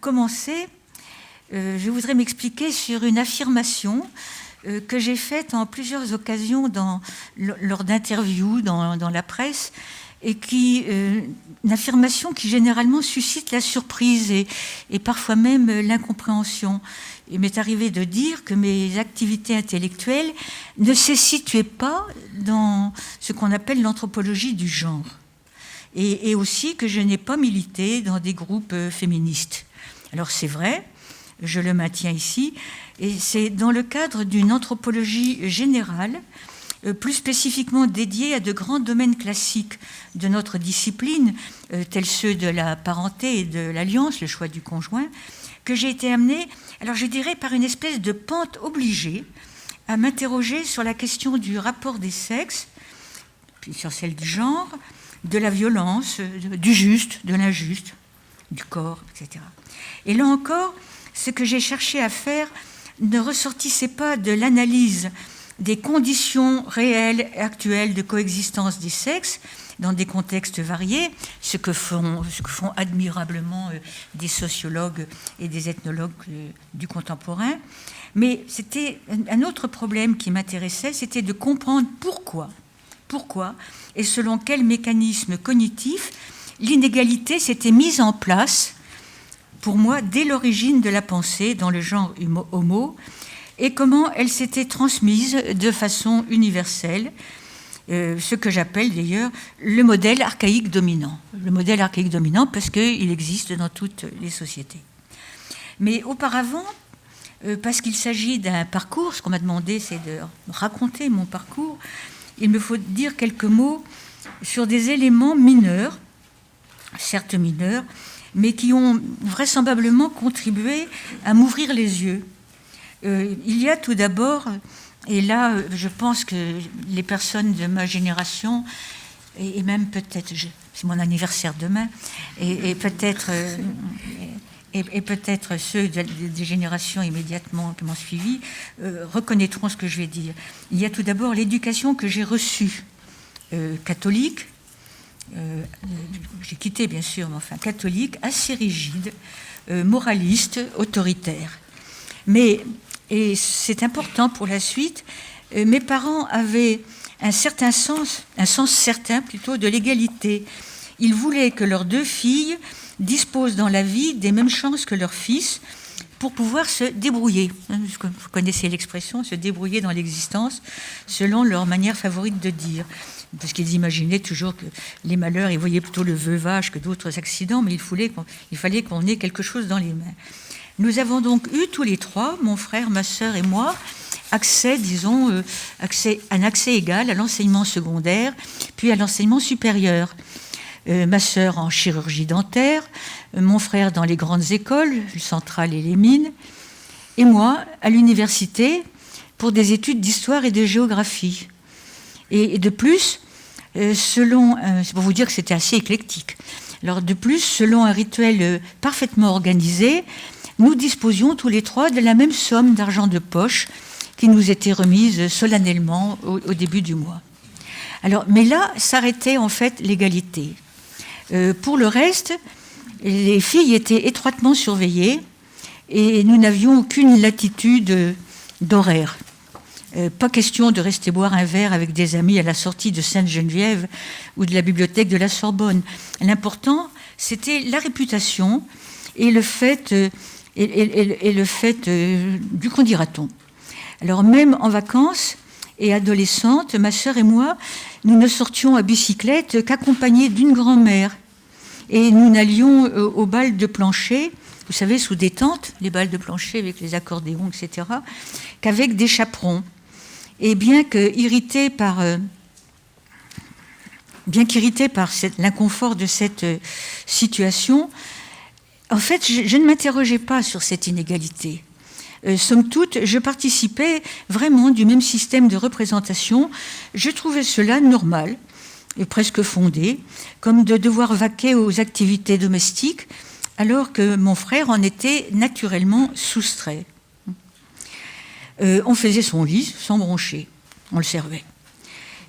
commencer, je voudrais m'expliquer sur une affirmation que j'ai faite en plusieurs occasions lors d'interviews dans la presse, et une affirmation qui généralement suscite la surprise et parfois même l'incompréhension. Il m'est arrivé de dire que mes activités intellectuelles ne se situaient pas dans ce qu'on appelle l'anthropologie du genre, et aussi que je n'ai pas milité dans des groupes féministes. Alors c'est vrai, je le maintiens ici, et c'est dans le cadre d'une anthropologie générale, plus spécifiquement dédiée à de grands domaines classiques de notre discipline, tels ceux de la parenté et de l'alliance, le choix du conjoint, que j'ai été amenée, alors je dirais par une espèce de pente obligée, à m'interroger sur la question du rapport des sexes, puis sur celle du genre, de la violence, du juste, de l'injuste, du corps, etc. Et là encore, ce que j'ai cherché à faire ne ressortissait pas de l'analyse des conditions réelles et actuelles de coexistence des sexes dans des contextes variés, ce que font admirablement des sociologues et des ethnologues du contemporain. Mais c'était un autre problème qui m'intéressait, c'était de comprendre pourquoi et selon quel mécanisme cognitif l'inégalité s'était mise en place, pour moi, dès l'origine de la pensée dans le genre homo, et comment elle s'était transmise de façon universelle, ce que j'appelle d'ailleurs le modèle archaïque dominant. Le modèle archaïque dominant parce qu'il existe dans toutes les sociétés. Mais auparavant, parce qu'il s'agit d'un parcours, ce qu'on m'a demandé, c'est de raconter mon parcours, il me faut dire quelques mots sur des éléments mineurs, certes mineurs, mais qui ont vraisemblablement contribué à m'ouvrir les yeux. Il y a tout d'abord, et là je pense que les personnes de ma génération, et même peut-être, c'est mon anniversaire demain, et peut-être ceux des générations immédiatement qui m'ont suivi, reconnaîtront ce que je vais dire. Il y a tout d'abord l'éducation que j'ai reçue, catholique, j'ai quitté bien sûr, mais enfin catholique, assez rigide, moraliste, autoritaire. Mais, et c'est important pour la suite, mes parents avaient un sens certain plutôt de l'égalité. Ils voulaient que leurs deux filles disposent dans la vie des mêmes chances que leurs fils pour pouvoir se débrouiller. Vous connaissez l'expression, se débrouiller dans l'existence selon leur manière favorite de dire. Parce qu'ils imaginaient toujours que les malheurs, ils voyaient plutôt le veuvage que d'autres accidents, mais il fallait qu'on ait quelque chose dans les mains. Nous avons donc eu tous les trois, mon frère, ma sœur et moi, un accès égal à l'enseignement secondaire, puis à l'enseignement supérieur. Ma sœur en chirurgie dentaire, mon frère dans les grandes écoles, Centrale et les Mines, et moi à l'université pour des études d'histoire et de géographie. Et de plus, c'est pour vous dire que c'était assez éclectique. Alors de plus, selon un rituel parfaitement organisé, nous disposions tous les trois de la même somme d'argent de poche qui nous était remise solennellement au début du mois. Alors, mais là s'arrêtait en fait l'égalité. Pour le reste, les filles étaient étroitement surveillées et nous n'avions aucune latitude d'horaire. Pas question de rester boire un verre avec des amis à la sortie de Sainte-Geneviève ou de la bibliothèque de la Sorbonne. L'important, c'était la réputation et le fait du qu'en dira-t-on. Alors même en vacances et adolescentes, ma sœur et moi, nous ne sortions à bicyclette qu'accompagnés d'une grand-mère. Et nous n'allions au bal de plancher, vous savez, sous des tentes, les bals de plancher avec les accordéons, etc., qu'avec des chaperons. Et bien qu'irrité par l'inconfort de cette situation, en fait, je ne m'interrogeais pas sur cette inégalité. Somme toute, je participais vraiment du même système de représentation. Je trouvais cela normal et presque fondé, comme de devoir vaquer aux activités domestiques, alors que mon frère en était naturellement soustrait. On faisait son lit sans broncher, on le servait.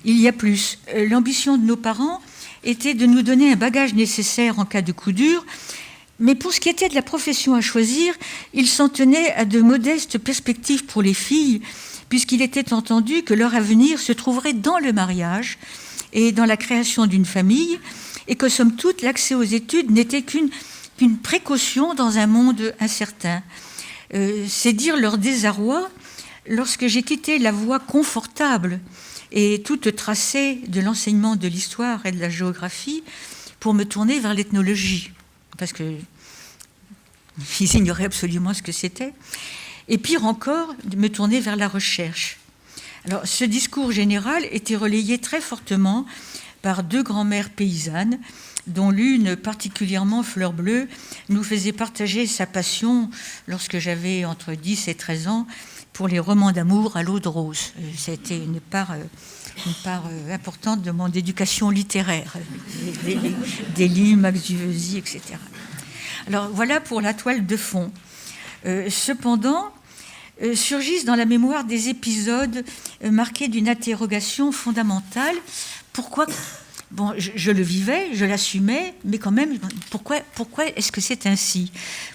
Il y a plus, l'ambition de nos parents était de nous donner un bagage nécessaire en cas de coup dur, Mais pour ce qui était de la profession à choisir, il s'en tenait à de modestes perspectives pour les filles, puisqu'il était entendu que leur avenir se trouverait dans le mariage et dans la création d'une famille, et que, somme toute, l'accès aux études n'était qu'une précaution dans un monde incertain. C'est dire leur désarroi lorsque j'ai quitté la voie confortable et toute tracée de l'enseignement de l'histoire et de la géographie pour me tourner vers l'ethnologie, parce qu'ils ignoraient absolument ce que c'était. Et pire encore, de me tourner vers la recherche. Alors, ce discours général était relayé très fortement par deux grands-mères paysannes, dont l'une, particulièrement fleur bleue, nous faisait partager sa passion lorsque j'avais entre 10 et 13 ans pour les romans d'amour à l'eau de rose. C'était une part importante de mon éducation littéraire, des livres, Max Duveuzy, etc. Alors voilà pour la toile de fond. Cependant, surgissent dans la mémoire des épisodes marqués d'une interrogation fondamentale. Pourquoi ? Bon, je le vivais, je l'assumais, mais quand même, pourquoi est-ce que c'est ainsi ?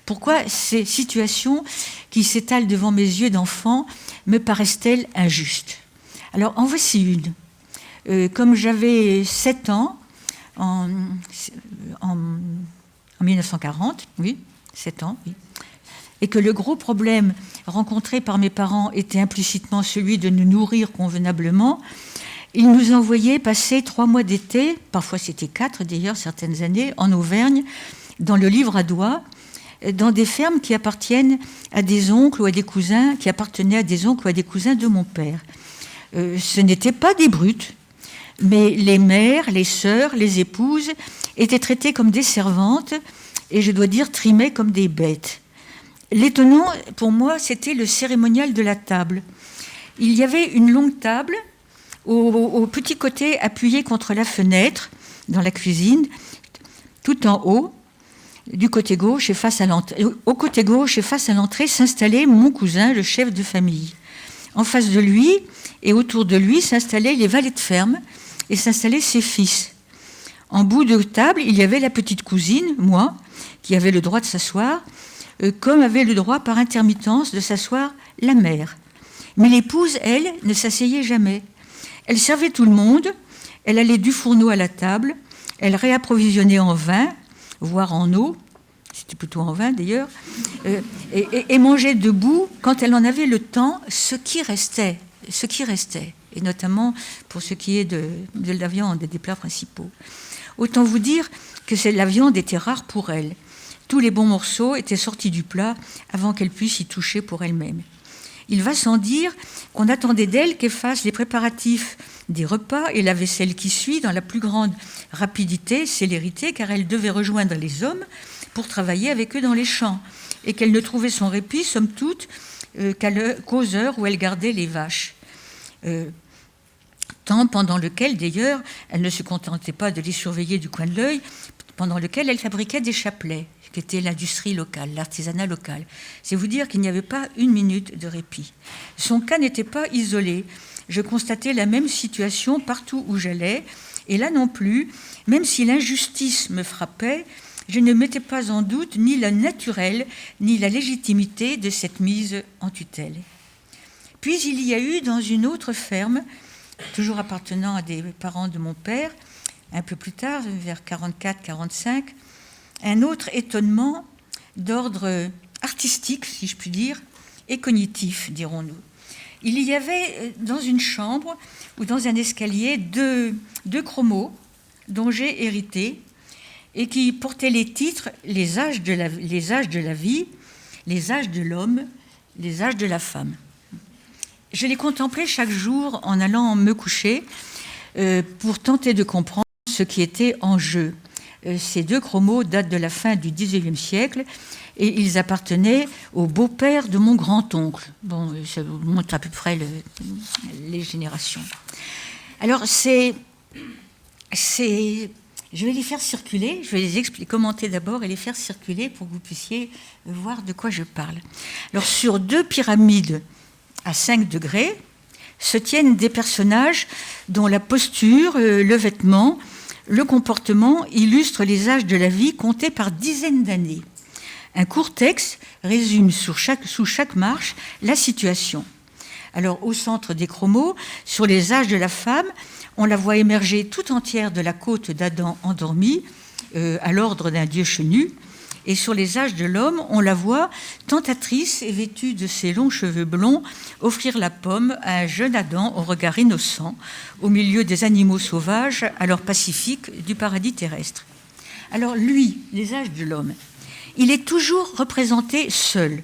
Pourquoi ces situations qui s'étalent devant mes yeux d'enfant me paraissent-elles injustes ? Alors, en voici une. Comme j'avais 7 ans, en 1940, oui, 7 ans, oui, et que le gros problème rencontré par mes parents était implicitement celui de nous nourrir convenablement, ils nous envoyaient passer 3 mois d'été, parfois c'était 4 d'ailleurs, certaines années, en Auvergne, dans le Livradois, dans des fermes qui appartiennent à des oncles ou à des cousins, qui appartenaient à des oncles ou à des cousins de mon père. Ce n'étaient pas des brutes, mais les mères, les sœurs, les épouses étaient traitées comme des servantes et je dois dire trimées comme des bêtes. L'étonnant, pour moi, c'était le cérémonial de la table. Il y avait une longue table au petit côté appuyé contre la fenêtre, dans la cuisine, tout en haut, du côté gauche et face à l'entrée. Au côté gauche et face à l'entrée s'installait mon cousin, le chef de famille. En face de lui et autour de lui s'installaient les valets de ferme et s'installaient ses fils. En bout de table, il y avait la petite cousine, moi, qui avait le droit de s'asseoir, comme avait le droit par intermittence de s'asseoir la mère. Mais l'épouse, elle, ne s'asseyait jamais. Elle servait tout le monde, elle allait du fourneau à la table, elle réapprovisionnait en vin, voire en eau, c'était plutôt en vin d'ailleurs, et mangeait debout quand elle en avait le temps, ce qui restait, et notamment pour ce qui est de la viande et des plats principaux. Autant vous dire que la viande était rare pour elle. Tous les bons morceaux étaient sortis du plat avant qu'elle puisse y toucher pour elle-même. Il va sans dire qu'on attendait d'elle qu'elle fasse les préparatifs des repas et la vaisselle qui suit dans la plus grande rapidité, célérité, car elle devait rejoindre les hommes pour travailler avec eux dans les champs, et qu'elle ne trouvait son répit, somme toute, qu'aux heures où elle gardait les vaches. Temps pendant lequel, d'ailleurs, elle ne se contentait pas de les surveiller du coin de l'œil, pendant lequel elle fabriquait des chapelets, qui était l'industrie locale, l'artisanat local. C'est vous dire qu'il n'y avait pas une minute de répit. Son cas n'était pas isolé. Je constatais la même situation partout où j'allais, et là non plus, même si l'injustice me frappait, je ne mettais pas en doute ni la naturelle, ni la légitimité de cette mise en tutelle. Puis il y a eu dans une autre ferme, toujours appartenant à des parents de mon père, un peu plus tard, vers 44-45, un autre étonnement d'ordre artistique, si je puis dire, et cognitif, dirons-nous. Il y avait dans une chambre ou dans un escalier deux chromos dont j'ai hérité et qui portaient les titres « les âges de la vie, les âges de l'homme, les âges de la femme ». Je les contemplais chaque jour en allant me coucher pour tenter de comprendre ce qui était en jeu. Ces deux chromos datent de la fin du XIXe siècle et ils appartenaient au beau-père de mon grand-oncle. Bon, ça vous montre à peu près les générations. Alors, je vais les faire circuler, je vais les commenter d'abord et les faire circuler pour que vous puissiez voir de quoi je parle. Alors, sur 2 pyramides à 5 degrés se tiennent des personnages dont la posture, le vêtement, le comportement illustrent les âges de la vie comptés par dizaines d'années. Un court texte résume sous chaque marche la situation. Alors, au centre des chromos, sur les âges de la femme, on la voit émerger tout entière de la côte d'Adam endormie, à l'ordre d'un dieu chenu. Et sur les âges de l'homme, on la voit tentatrice et vêtue de ses longs cheveux blonds, offrir la pomme à un jeune Adam au regard innocent, au milieu des animaux sauvages, alors pacifiques du paradis terrestre. Alors lui, les âges de l'homme, il est toujours représenté seul,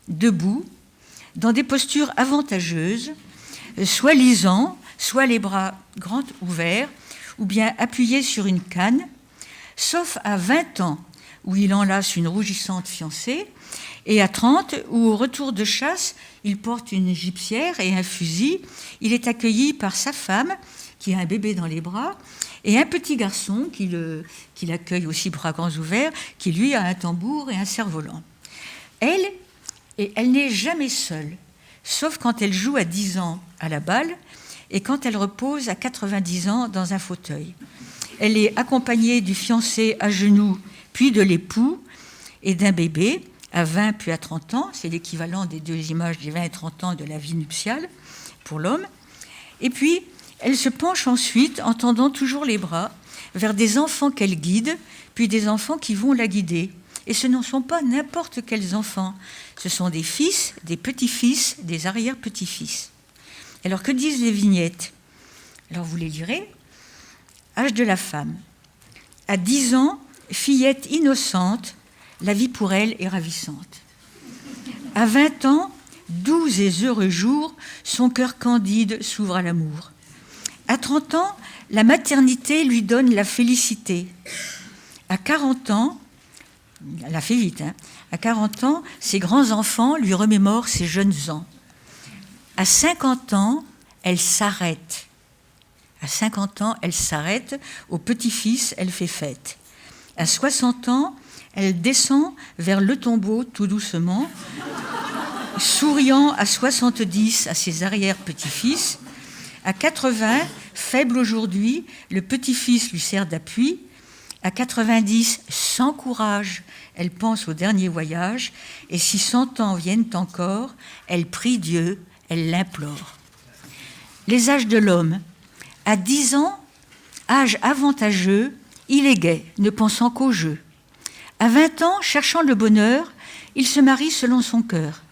debout, dans des postures avantageuses, soit lisant, soit les bras grands ouverts, ou bien appuyé sur une canne, sauf à 20 ans, où il enlace une rougissante fiancée, et à 30, où au retour de chasse, il porte une gibecière et un fusil. Il est accueilli par sa femme, qui a un bébé dans les bras, et un petit garçon qui l'accueille aussi bras grands ouverts, qui lui a un tambour et un cerf-volant. Elle n'est jamais seule, sauf quand elle joue à 10 ans à la balle et quand elle repose à 90 ans dans un fauteuil. Elle est accompagnée du fiancé à genoux, puis de l'époux et d'un bébé à 20 puis à 30 ans. C'est l'équivalent des deux images des 20 et 30 ans de la vie nuptiale pour l'homme. Et puis, elle se penche ensuite, en tendant toujours les bras, vers des enfants qu'elle guide, puis des enfants qui vont la guider. Et ce ne sont pas n'importe quels enfants. Ce sont des fils, des petits-fils, des arrière-petits-fils. Alors, que disent les vignettes? Alors, vous les lirez. Âge de la femme. À 10 ans, fillette innocente, la vie pour elle est ravissante. À 20 ans, doux et heureux jour, son cœur candide s'ouvre à l'amour. À 30 ans, la maternité lui donne la félicité. À 40 ans, elle a fait vite, à 40 ans, ses grands-enfants lui remémorent ses jeunes ans. À 50 ans, elle s'arrête. À 50 ans, elle s'arrête. Au petit-fils, elle fait fête. À 60 ans, elle descend vers le tombeau tout doucement, souriant à 70 à ses arrière-petits-fils. À 80, faible aujourd'hui, le petit-fils lui sert d'appui. À 90, sans courage, elle pense au dernier voyage. Et si 100 ans viennent encore, elle prie Dieu, elle l'implore. Les âges de l'homme. À 10 ans, âge avantageux, il est gai, ne pensant qu'au jeu. À 20 ans, cherchant le bonheur, il se marie selon son cœur.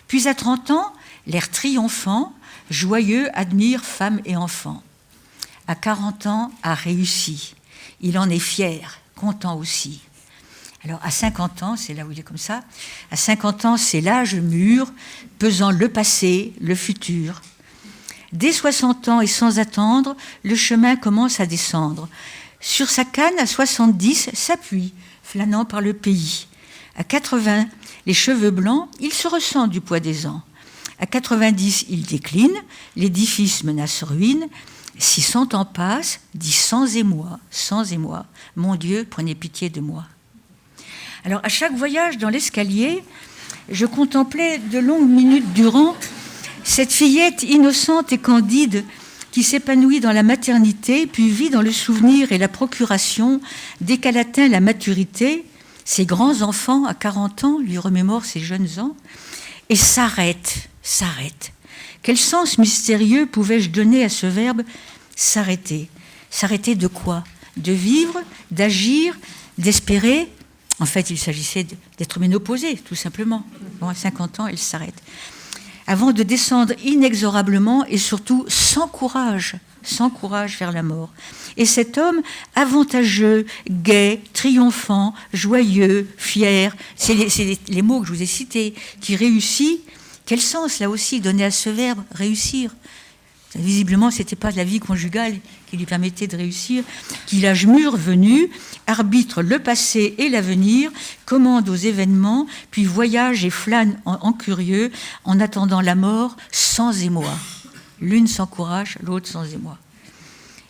Puis à 30 ans, l'air triomphant, joyeux, admire femme et enfant. À 40 ans, a réussi. Il en est fier, content aussi. Alors à 50 ans, c'est là où il est comme ça, à 50 ans, c'est l'âge mûr, pesant le passé, le futur. Dès 60 ans et sans attendre, le chemin commence à descendre. Sur sa canne, à 70, s'appuie, flânant par le pays. À 80, les cheveux blancs, il se ressent du poids des ans. À 90, il décline, l'édifice menace ruine. Si 100 ans passent, dit sans émoi, mon Dieu, prenez pitié de moi. Alors, à chaque voyage dans l'escalier, je contemplais de longues minutes durant cette fillette innocente et candide qui s'épanouit dans la maternité, puis vit dans le souvenir et la procuration dès qu'elle atteint la maturité. Ses grands enfants, à 40 ans, lui remémorent ses jeunes ans, et s'arrête. Quel sens mystérieux pouvais-je donner à ce verbe s'arrêter? S'arrêter de quoi? De vivre, d'agir, d'espérer? En fait, il s'agissait d'être ménopausée, tout simplement. Bon, à 50 ans, elle s'arrête. Avant de descendre inexorablement et surtout sans courage vers la mort. Et cet homme avantageux, gai, triomphant, joyeux, fier, c'est les mots que je vous ai cités, qui réussit. Quel sens, là aussi, donner à ce verbe « réussir » ? Visiblement, ce n'était pas la vie conjugale qui lui permettait de réussir, qui, l'âge mûr venu, arbitre le passé et l'avenir, commande aux événements, puis voyage et flâne en curieux, en attendant la mort sans émoi. L'une sans courage, l'autre sans émoi.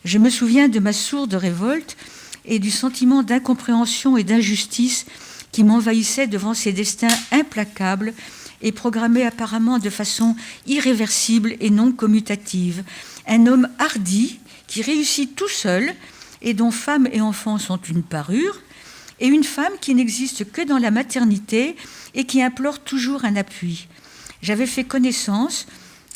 Je me souviens de ma sourde révolte et du sentiment d'incompréhension et d'injustice qui m'envahissait devant ces destins implacables et programmé apparemment de façon irréversible et non commutative. Un homme hardi qui réussit tout seul et dont femme et enfants sont une parure, et une femme qui n'existe que dans la maternité et qui implore toujours un appui. J'avais fait connaissance,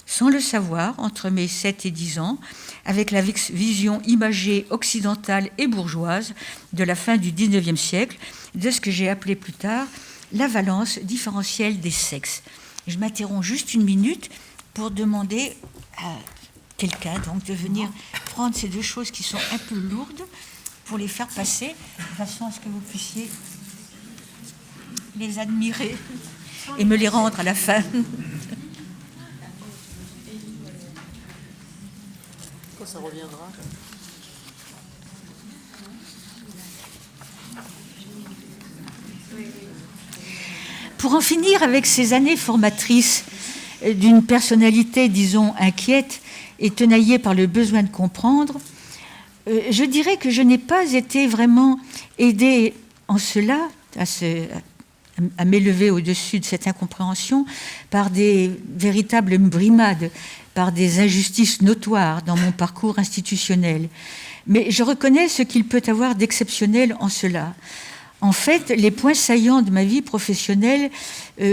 sans le savoir, entre mes 7 et 10 ans, avec la vision imagée occidentale et bourgeoise de la fin du XIXe siècle, de ce que j'ai appelé plus tard la valence différentielle des sexes. Je m'interromps juste une minute pour demander à quelqu'un donc, de venir prendre ces deux choses qui sont un peu lourdes pour les faire passer, de façon à ce que vous puissiez les admirer et me les rendre à la fin. Quand ça reviendra. Pour en finir avec ces années formatrices d'une personnalité, disons, inquiète et tenaillée par le besoin de comprendre, je dirais que je n'ai pas été vraiment aidée en cela, à m'élever au-dessus de cette incompréhension, par des véritables brimades, par des injustices notoires dans mon parcours institutionnel. Mais je reconnais ce qu'il peut avoir d'exceptionnel en cela. En fait, les points saillants de ma vie professionnelle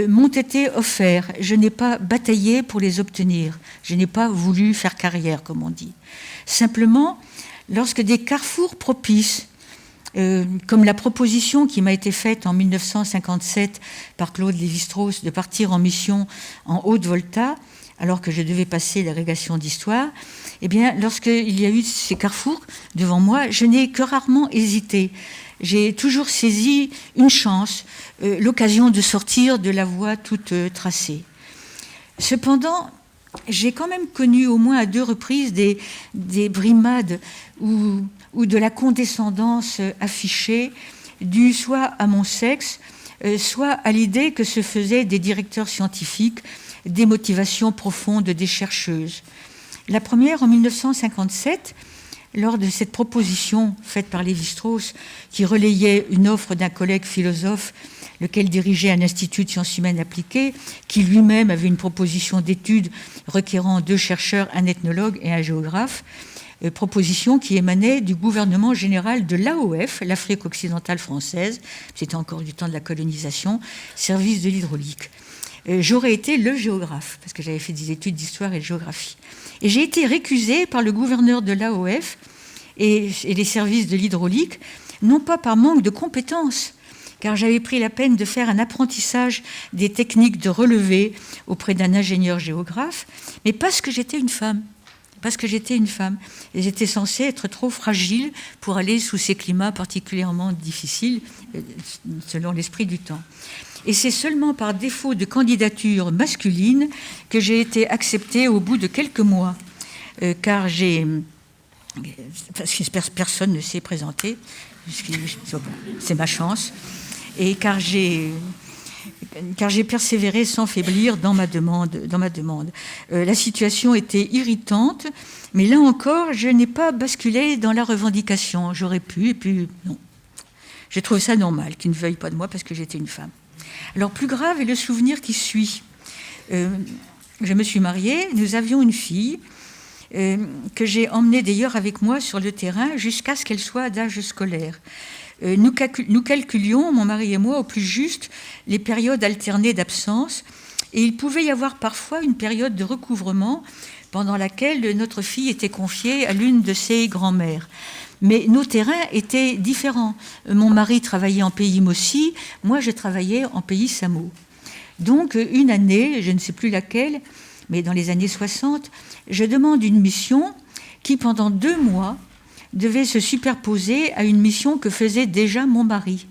m'ont été offerts. Je n'ai pas bataillé pour les obtenir. Je n'ai pas voulu faire carrière, comme on dit. Simplement, lorsque des carrefours propices, comme la proposition qui m'a été faite en 1957 par Claude Lévi-Strauss de partir en mission en Haute-Volta, alors que je devais passer l'agrégation d'histoire, eh bien, lorsqu'il y a eu ces carrefours devant moi, je n'ai que rarement hésité. J'ai toujours saisi une chance, l'occasion de sortir de la voie toute tracée. Cependant, j'ai quand même connu au moins à 2 reprises des brimades ou de la condescendance affichée, due soit à mon sexe, soit à l'idée que se faisaient des directeurs scientifiques des motivations profondes des chercheuses. La première en 1957, lors de cette proposition faite par Lévi-Strauss, qui relayait une offre d'un collègue philosophe, lequel dirigeait un institut de sciences humaines appliquées, qui lui-même avait une proposition d'étude requérant 2 chercheurs, un ethnologue et un géographe, proposition qui émanait du gouvernement général de l'AOF, l'Afrique occidentale française, c'était encore du temps de la colonisation, service de l'hydraulique. J'aurais été le géographe, parce que j'avais fait des études d'histoire et de géographie. Et j'ai été récusée par le gouverneur de l'AOF et les services de l'hydraulique, non pas par manque de compétences, car j'avais pris la peine de faire un apprentissage des techniques de relevé auprès d'un ingénieur géographe, mais parce que j'étais une femme. Parce que j'étais une femme. Et j'étais censée être trop fragile pour aller sous ces climats particulièrement difficiles, selon l'esprit du temps. Et c'est seulement par défaut de candidature masculine que j'ai été acceptée au bout de quelques mois, car parce que personne ne s'est présenté, c'est ma chance, et car j'ai persévéré sans faiblir dans ma demande. La situation était irritante, mais là encore, je n'ai pas basculé dans la revendication. J'aurais pu, et puis non. J'ai trouvé ça normal qu'ils ne veuillent pas de moi parce que j'étais une femme. Alors, plus grave est le souvenir qui suit. Je me suis mariée, nous avions une fille que j'ai emmenée d'ailleurs avec moi sur le terrain jusqu'à ce qu'elle soit d'âge scolaire. Nous calculions, mon mari et moi, au plus juste, les périodes alternées d'absence, et il pouvait y avoir parfois une période de recouvrement pendant laquelle notre fille était confiée à l'une de ses grand-mères. Mais nos terrains étaient différents. Mon mari travaillait en pays Mossi, moi je travaillais en pays Samo. Donc une année, je ne sais plus laquelle, mais dans les années 60, je demande une mission qui pendant 2 mois devait se superposer à une mission que faisait déjà mon mari.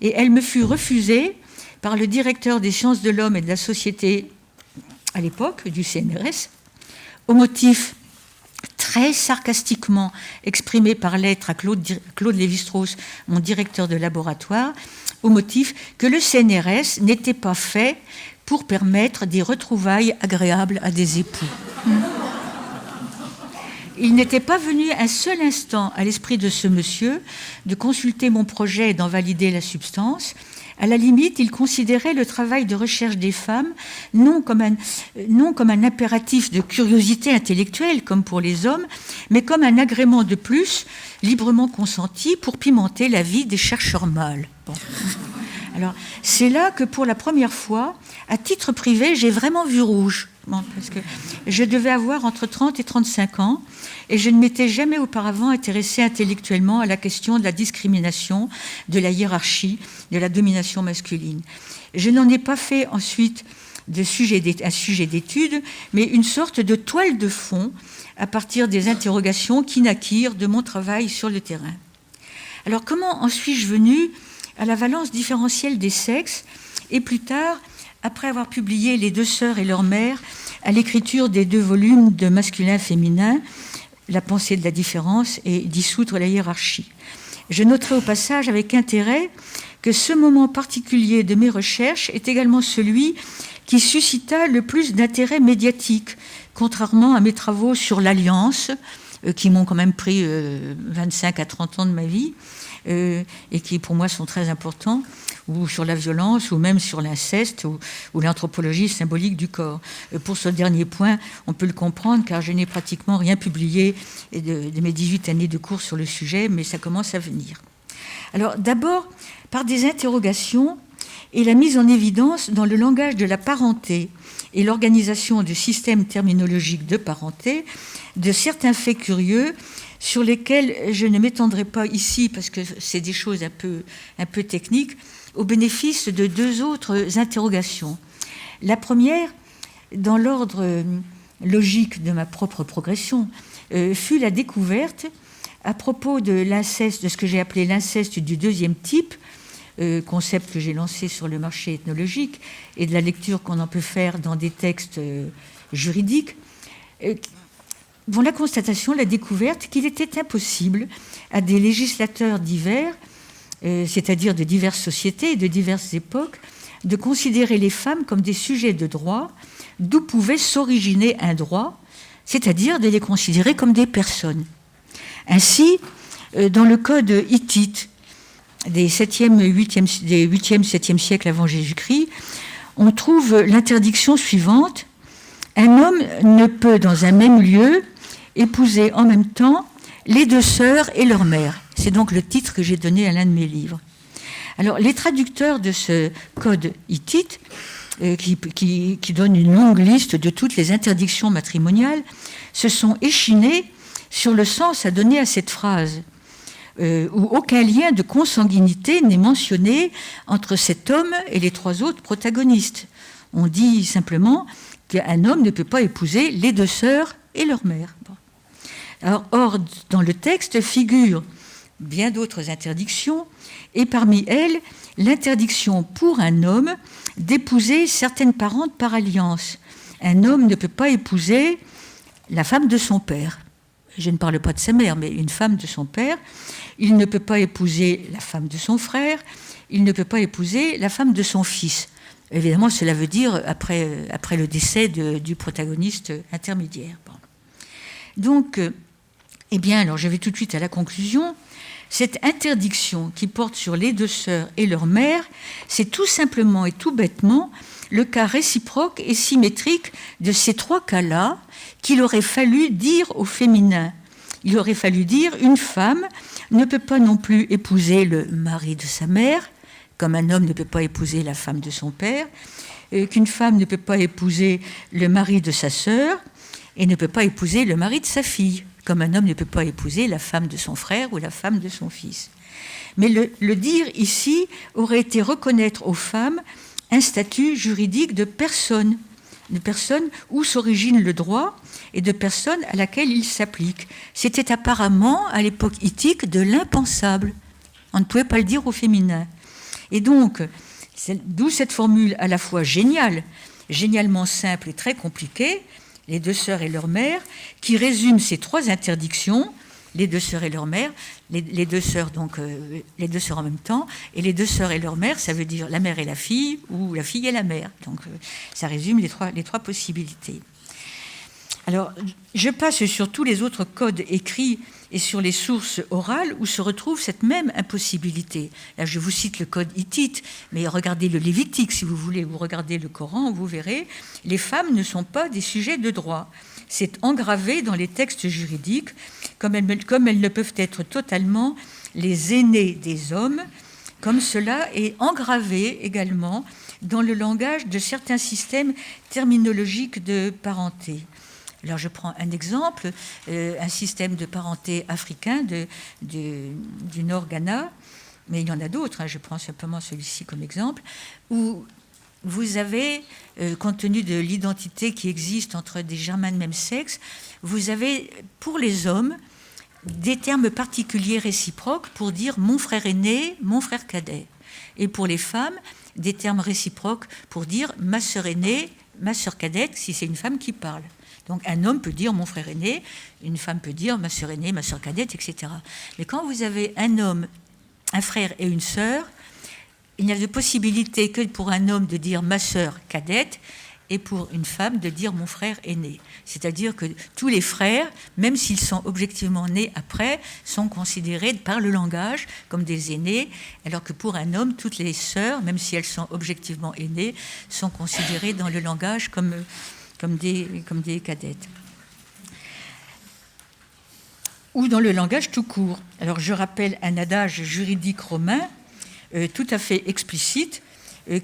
Et elle me fut refusée par le directeur des sciences de l'homme et de la société à l'époque, du CNRS, au motif très sarcastiquement exprimé par lettre à Claude Lévi-Strauss, mon directeur de laboratoire, au motif que le CNRS n'était pas fait pour permettre des retrouvailles agréables à des époux. Il n'était pas venu un seul instant à l'esprit de ce monsieur de consulter mon projet et d'en valider la substance, À la limite, il considérait le travail de recherche des femmes non comme un impératif de curiosité intellectuelle, comme pour les hommes, mais comme un agrément de plus, librement consenti, pour pimenter la vie des chercheurs mâles. Bon. Alors, c'est là que pour la première fois, à titre privé, j'ai vraiment vu rouge. Bon, parce que je devais avoir entre 30 et 35 ans et je ne m'étais jamais auparavant intéressée intellectuellement à la question de la discrimination, de la hiérarchie, de la domination masculine. Je n'en ai pas fait ensuite un sujet d'étude, mais une sorte de toile de fond à partir des interrogations qui naquirent de mon travail sur le terrain. Alors comment en suis-je venue à la valence différentielle des sexes et plus tard, après avoir publié Les deux sœurs et leur mère, à l'écriture des 2 volumes de Masculin-Féminin, La pensée de la différence et Dissoudre la hiérarchie. Je noterai au passage avec intérêt que ce moment particulier de mes recherches est également celui qui suscita le plus d'intérêt médiatique, contrairement à mes travaux sur l'alliance, qui m'ont quand même pris 25 à 30 ans de ma vie, et qui pour moi sont très importants, ou sur la violence, ou même sur l'inceste, ou l'anthropologie symbolique du corps. Pour ce dernier point, on peut le comprendre, car je n'ai pratiquement rien publié de mes 18 années de cours sur le sujet, mais ça commence à venir. Alors d'abord, par des interrogations et la mise en évidence dans le langage de la parenté et l'organisation du système terminologique de parenté de certains faits curieux sur lesquels je ne m'étendrai pas ici parce que c'est des choses un peu techniques, au bénéfice de 2 autres interrogations. La première, dans l'ordre logique de ma propre progression, fut la découverte à propos de l'inceste, de ce que j'ai appelé l'inceste du 2e type, concept que j'ai lancé sur le marché ethnologique, et de la lecture qu'on en peut faire dans des textes juridiques, la constatation, la découverte qu'il était impossible à des législateurs divers, c'est-à-dire de diverses sociétés et de diverses époques, de considérer les femmes comme des sujets de droit, d'où pouvait s'originer un droit, c'est-à-dire de les considérer comme des personnes. Ainsi, dans le code hittite des 8e, 7e siècles avant Jésus-Christ, on trouve l'interdiction suivante: un homme ne peut, dans un même lieu, épouser en même temps les 2 sœurs et leur mère. C'est donc le titre que j'ai donné à l'un de mes livres. Alors, les traducteurs de ce code hittite, qui donne une longue liste de toutes les interdictions matrimoniales, se sont échinés sur le sens à donner à cette phrase, où aucun lien de consanguinité n'est mentionné entre cet homme et les 3 autres protagonistes. On dit simplement qu'un homme ne peut pas épouser les 2 sœurs et leur mère. Bon. Alors, or, dans le texte figurent bien d'autres interdictions, et parmi elles, l'interdiction pour un homme d'épouser certaines parentes par alliance. Un homme ne peut pas épouser la femme de son père. Je ne parle pas de sa mère, mais une femme de son père. Il ne peut pas épouser la femme de son frère. Il ne peut pas épouser la femme de son fils. Évidemment, cela veut dire après le décès du protagoniste intermédiaire. Bon. Donc, alors je vais tout de suite à la conclusion. Cette interdiction qui porte sur les 2 sœurs et leur mère, c'est tout simplement et tout bêtement le cas réciproque et symétrique de ces 3 cas-là qu'il aurait fallu dire au féminin. Il aurait fallu dire une femme ne peut pas non plus épouser le mari de sa mère, comme un homme ne peut pas épouser la femme de son père, qu'une femme ne peut pas épouser le mari de sa sœur et ne peut pas épouser le mari de sa fille, comme un homme ne peut pas épouser la femme de son frère ou la femme de son fils. Mais le dire ici aurait été reconnaître aux femmes un statut juridique de personne où s'origine le droit et de personne à laquelle il s'applique. C'était apparemment, à l'époque hittite, de l'impensable. On ne pouvait pas le dire au féminin. Et donc, d'où cette formule à la fois génialement simple et très compliquée, les 2 sœurs et leur mère, qui résume ces 3 interdictions, les 2 sœurs et leur mère, les 2 sœurs donc les 2 sœurs en même temps, et les 2 sœurs et leur mère, ça veut dire la mère et la fille, ou la fille et la mère. Donc ça résume les trois possibilités. Alors, je passe sur tous les autres codes écrits et sur les sources orales où se retrouve cette même impossibilité. Là, je vous cite le code hittite, mais regardez le Lévitique, si vous voulez, ou regardez le Coran, vous verrez, les femmes ne sont pas des sujets de droit. C'est engravé dans les textes juridiques, comme elles ne peuvent être totalement les aînées des hommes, comme cela est engravé également dans le langage de certains systèmes terminologiques de parenté. Alors je prends un exemple, un système de parenté africain du Nord Ghana, mais il y en a d'autres, je prends simplement celui-ci comme exemple, où vous avez, compte tenu de l'identité qui existe entre des germains de même sexe, vous avez pour les hommes des termes particuliers réciproques pour dire mon frère aîné, mon frère cadet. Et pour les femmes, des termes réciproques pour dire ma sœur aînée, ma sœur cadette, si c'est une femme qui parle. Donc un homme peut dire mon frère aîné, une femme peut dire ma sœur aînée, ma sœur cadette, etc. Mais quand vous avez un homme, un frère et une sœur, il n'y a de possibilité que pour un homme de dire ma sœur cadette et pour une femme de dire mon frère aîné. C'est-à-dire que tous les frères, même s'ils sont objectivement nés après, sont considérés par le langage comme des aînés, alors que pour un homme, toutes les sœurs, même si elles sont objectivement aînées, sont considérées dans le langage comme des cadettes. Ou dans le langage tout court. Alors je rappelle un adage juridique romain tout à fait explicite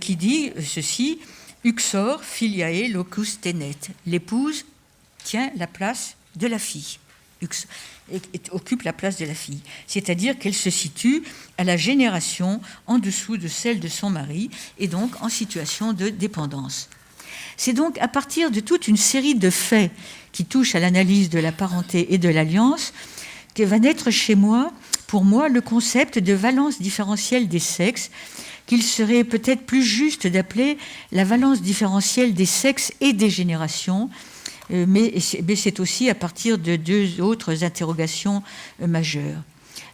qui dit ceci: uxor filiae locus tenet. L'épouse tient la place de la fille, occupe la place de la fille. C'est-à-dire qu'elle se situe à la génération en dessous de celle de son mari et donc en situation de dépendance. C'est donc à partir de toute une série de faits qui touchent à l'analyse de la parenté et de l'alliance que va naître chez moi, pour moi, le concept de valence différentielle des sexes, qu'il serait peut-être plus juste d'appeler la valence différentielle des sexes et des générations, mais c'est aussi à partir de deux autres interrogations majeures.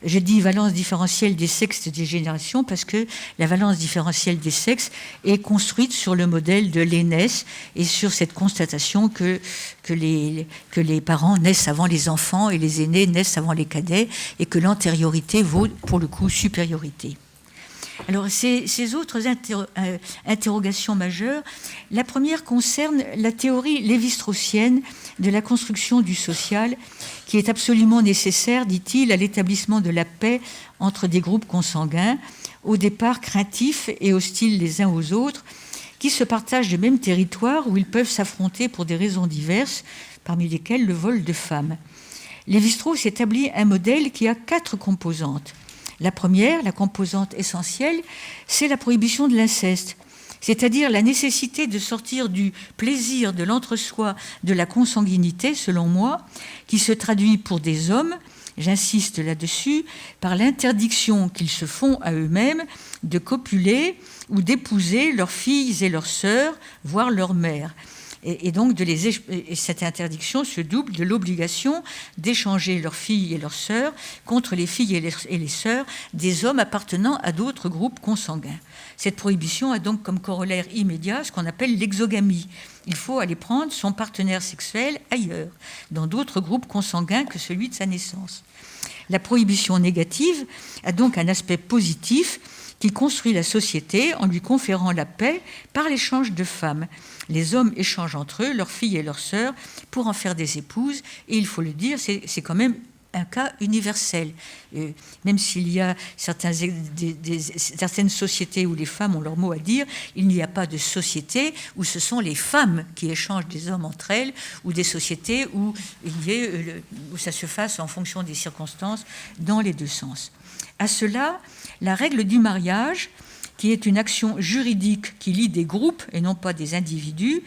Je dis valence différentielle des sexes et des générations parce que la valence différentielle des sexes est construite sur le modèle de l'aînesse et sur cette constatation que les parents naissent avant les enfants et les aînés naissent avant les cadets et que l'antériorité vaut pour le coup supériorité. Alors, ces autres interrogations majeures, la première concerne la théorie lévi-straussienne de la construction du social, qui est absolument nécessaire, dit-il, à l'établissement de la paix entre des groupes consanguins, au départ craintifs et hostiles les uns aux autres, qui se partagent le même territoire où ils peuvent s'affronter pour des raisons diverses, parmi lesquelles le vol de femmes. Lévi-Strauss établit un modèle qui a 4 composantes. La première, la composante essentielle, c'est la prohibition de l'inceste, c'est-à-dire la nécessité de sortir du plaisir de l'entre-soi de la consanguinité, selon moi, qui se traduit pour des hommes, j'insiste là-dessus, par l'interdiction qu'ils se font à eux-mêmes de copuler ou d'épouser leurs filles et leurs sœurs, voire leurs mères. Et donc cette interdiction se double de l'obligation d'échanger leurs filles et leurs sœurs contre les filles et les sœurs des hommes appartenant à d'autres groupes consanguins. Cette prohibition a donc comme corollaire immédiat ce qu'on appelle l'exogamie. Il faut aller prendre son partenaire sexuel ailleurs, dans d'autres groupes consanguins que celui de sa naissance. La prohibition négative a donc un aspect positif qui construit la société en lui conférant la paix par l'échange de femmes. Les hommes échangent entre eux leurs filles et leurs sœurs pour en faire des épouses, et il faut le dire, c'est quand même un cas universel. Même s'il y a certaines sociétés où les femmes ont leur mot à dire, il n'y a pas de société où ce sont les femmes qui échangent des hommes entre elles, ou des sociétés où ça se fasse en fonction des circonstances dans les deux sens. À cela, la règle du mariage, qui est une action juridique qui lie des groupes et non pas des individus,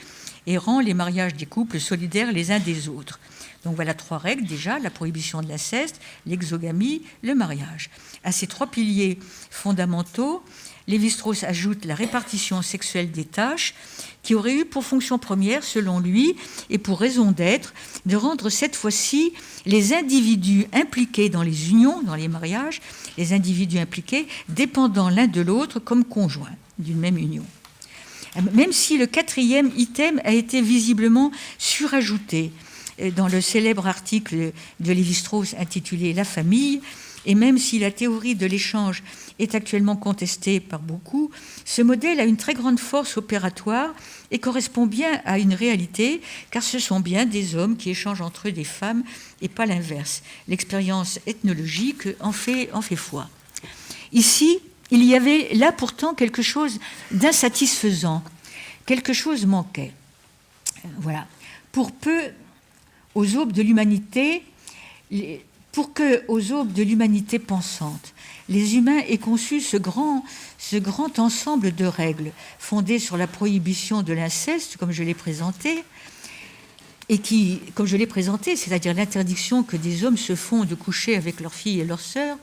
et rend les mariages des couples solidaires les uns des autres. Donc voilà 3 règles déjà, la prohibition de l'inceste, l'exogamie, le mariage. À ces 3 piliers fondamentaux, Lévi-Strauss ajoute la répartition sexuelle des tâches, qui aurait eu pour fonction première, selon lui, et pour raison d'être, de rendre cette fois-ci les individus impliqués dans les unions, dans les mariages, les individus impliqués dépendant l'un de l'autre comme conjoints d'une même union. Même si le 4e item a été visiblement surajouté, dans le célèbre article de Lévi-Strauss intitulé « La famille », et même si la théorie de l'échange est actuellement contestée par beaucoup, ce modèle a une très grande force opératoire et correspond bien à une réalité, car ce sont bien des hommes qui échangent entre eux des femmes et pas l'inverse. L'expérience ethnologique en fait foi. Ici, il y avait là pourtant quelque chose d'insatisfaisant, quelque chose manquait. Voilà. Pour que, aux aubes de l'humanité pensante, les humains aient conçu ce grand ensemble de règles fondées sur la prohibition de l'inceste, comme je l'ai présenté, c'est-à-dire l'interdiction que des hommes se font de coucher avec leurs filles et leurs sœurs,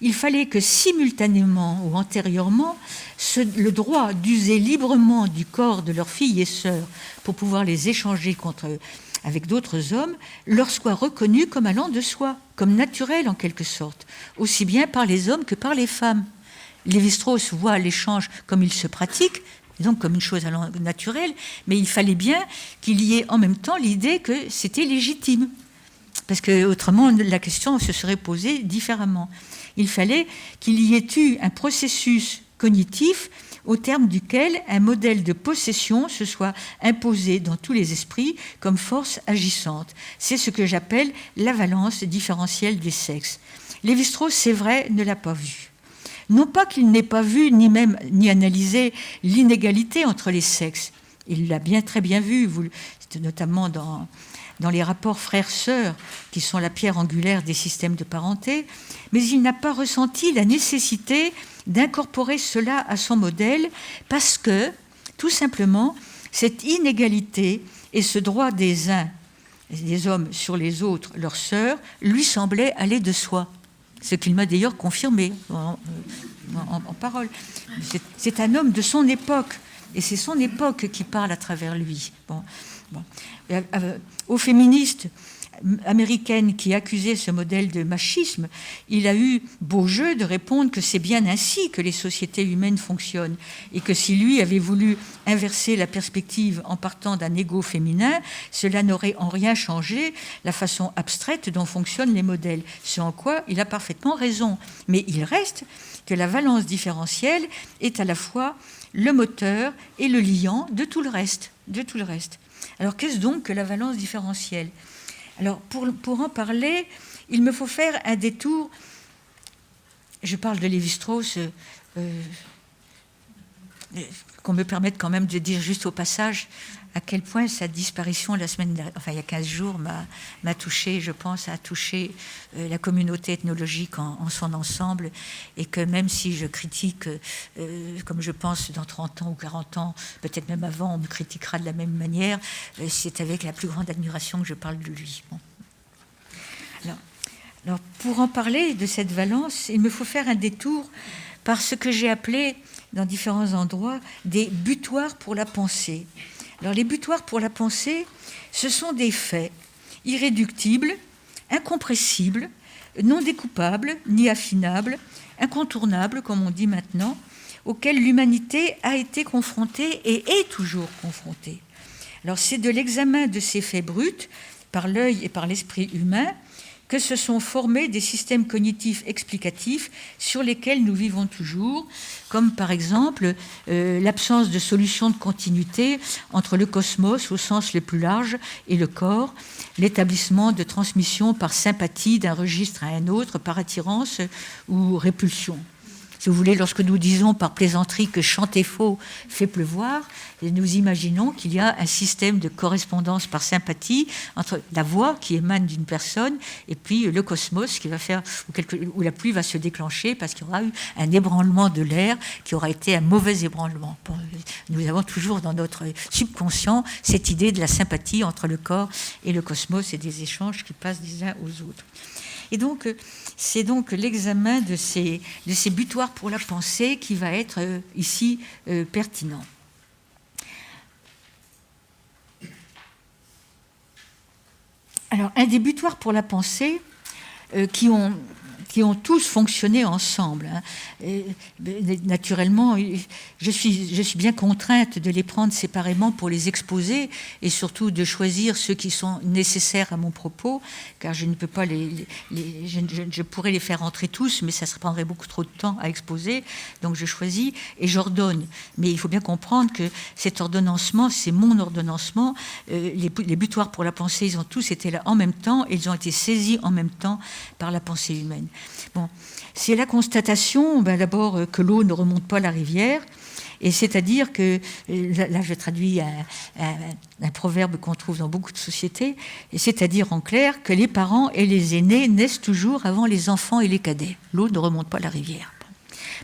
il fallait que simultanément ou antérieurement, le droit d'user librement du corps de leurs filles et sœurs pour pouvoir les échanger avec d'autres hommes, leur soit reconnu comme allant de soi, comme naturel en quelque sorte, aussi bien par les hommes que par les femmes. Lévi-Strauss voit l'échange comme il se pratique, donc comme une chose naturelle, mais il fallait bien qu'il y ait en même temps l'idée que c'était légitime, parce que autrement la question se serait posée différemment. Il fallait qu'il y ait eu un processus cognitif au terme duquel un modèle de possession se soit imposé dans tous les esprits comme force agissante. C'est ce que j'appelle la valence différentielle des sexes. Lévi-Strauss, c'est vrai, ne l'a pas vu. Non pas qu'il n'ait pas vu ni analysé l'inégalité entre les sexes. Il l'a très bien vu, notamment dans les rapports frères-sœurs, qui sont la pierre angulaire des systèmes de parenté, mais il n'a pas ressenti la nécessité d'incorporer cela à son modèle parce que, tout simplement, cette inégalité et ce droit des uns, des hommes sur les autres, leurs sœurs, lui semblait aller de soi. Ce qu'il m'a d'ailleurs confirmé en parole. C'est un homme de son époque, et c'est son époque qui parle à travers lui. Aux féministes américaines qui accusaient ce modèle de machisme, il a eu beau jeu de répondre que c'est bien ainsi que les sociétés humaines fonctionnent et que si lui avait voulu inverser la perspective en partant d'un égo féminin, cela n'aurait en rien changé la façon abstraite dont fonctionnent les modèles. Ce en quoi il a parfaitement raison. Mais il reste que la valence différentielle est à la fois le moteur et le liant de tout le reste. Alors qu'est-ce donc que la valence différentielle ? Alors, pour en parler, il me faut faire un détour. Je parle de Lévi-Strauss, qu'on me permette quand même de dire juste au passage à quel point sa disparition il y a 15 jours, m'a touché, je pense, a touché la communauté ethnologique en son ensemble, et que même si je critique, comme je pense dans 30 ans ou 40 ans, peut-être même avant, on me critiquera de la même manière, c'est avec la plus grande admiration que je parle de lui. Bon. Alors, pour en parler de cette valence, il me faut faire un détour par ce que j'ai appelé, dans différents endroits, des butoirs pour la pensée. Alors, les butoirs pour la pensée, ce sont des faits irréductibles, incompressibles, non découpables, ni affinables, incontournables, comme on dit maintenant, auxquels l'humanité a été confrontée et est toujours confrontée. Alors, c'est de l'examen de ces faits bruts, par l'œil et par l'esprit humain, que se sont formés des systèmes cognitifs explicatifs sur lesquels nous vivons toujours, comme par exemple l'absence de solution de continuité entre le cosmos au sens le plus large et le corps, l'établissement de transmission par sympathie d'un registre à un autre, par attirance ou répulsion. Si vous voulez, lorsque nous disons par plaisanterie que chanter faux fait pleuvoir, nous imaginons qu'il y a un système de correspondance par sympathie entre la voix qui émane d'une personne et puis le cosmos qui va faire, où la pluie va se déclencher parce qu'il y aura eu un ébranlement de l'air qui aura été un mauvais ébranlement. Bon, nous avons toujours dans notre subconscient cette idée de la sympathie entre le corps et le cosmos et des échanges qui passent des uns aux autres. Et donc, c'est donc l'examen de ces butoirs pour la pensée qui va être ici pertinent. Alors, un des butoirs pour la pensée qui qui ont tous fonctionné ensemble. Et, naturellement, je suis bien contrainte de les prendre séparément pour les exposer et surtout de choisir ceux qui sont nécessaires à mon propos, car je ne peux pas je pourrais les faire entrer tous, mais ça se prendrait beaucoup trop de temps à exposer. Donc je choisis et j'ordonne. Mais il faut bien comprendre que cet ordonnancement, c'est mon ordonnancement. Les butoirs pour la pensée, ils ont tous été là en même temps et ils ont été saisis en même temps par la pensée humaine. Bon, c'est la constatation, d'abord, que l'eau ne remonte pas la rivière, et c'est-à-dire que, là je traduis un proverbe qu'on trouve dans beaucoup de sociétés, et c'est-à-dire en clair que les parents et les aînés naissent toujours avant les enfants et les cadets. L'eau ne remonte pas la rivière.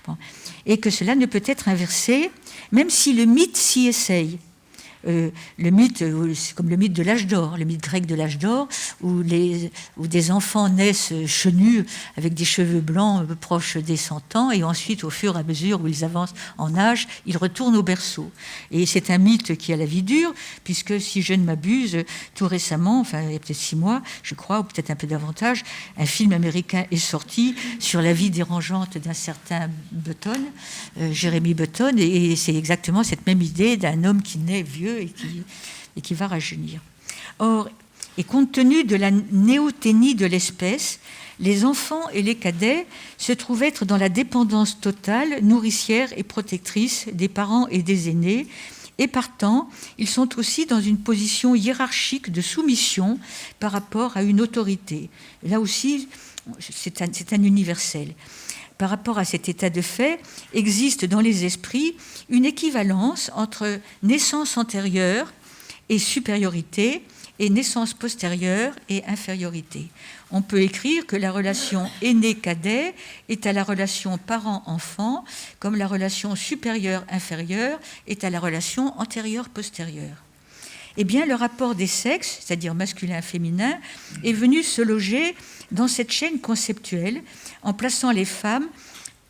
Bon. Et que cela ne peut être inversé, même si le mythe s'y essaye. Le mythe, c'est comme le mythe de l'âge d'or, le mythe grec de l'âge d'or, où des enfants naissent chenus avec des cheveux blancs proches des 100 ans, et ensuite, au fur et à mesure où ils avancent en âge, ils retournent au berceau. Et c'est un mythe qui a la vie dure, puisque si je ne m'abuse, tout récemment, enfin il y a peut-être 6 mois, je crois, ou peut-être un peu davantage, un film américain est sorti sur la vie dérangeante d'un certain Button, Jérémy Button, et c'est exactement cette même idée d'un homme qui naît vieux et qui va rajeunir. Or, et compte tenu de la néoténie de l'espèce, les enfants et les cadets se trouvent être dans la dépendance totale, nourricière et protectrice des parents et des aînés, et partant, ils sont aussi dans une position hiérarchique de soumission par rapport à une autorité. Là aussi, c'est un universel. Par rapport à cet état de fait, existe dans les esprits une équivalence entre naissance antérieure et supériorité et naissance postérieure et infériorité. On peut écrire que la relation aîné-cadet est à la relation parent-enfant, comme la relation supérieure-inférieure est à la relation antérieure-postérieure. Eh bien, le rapport des sexes, c'est-à-dire masculin-féminin, est venu se loger dans cette chaîne conceptuelle en plaçant les femmes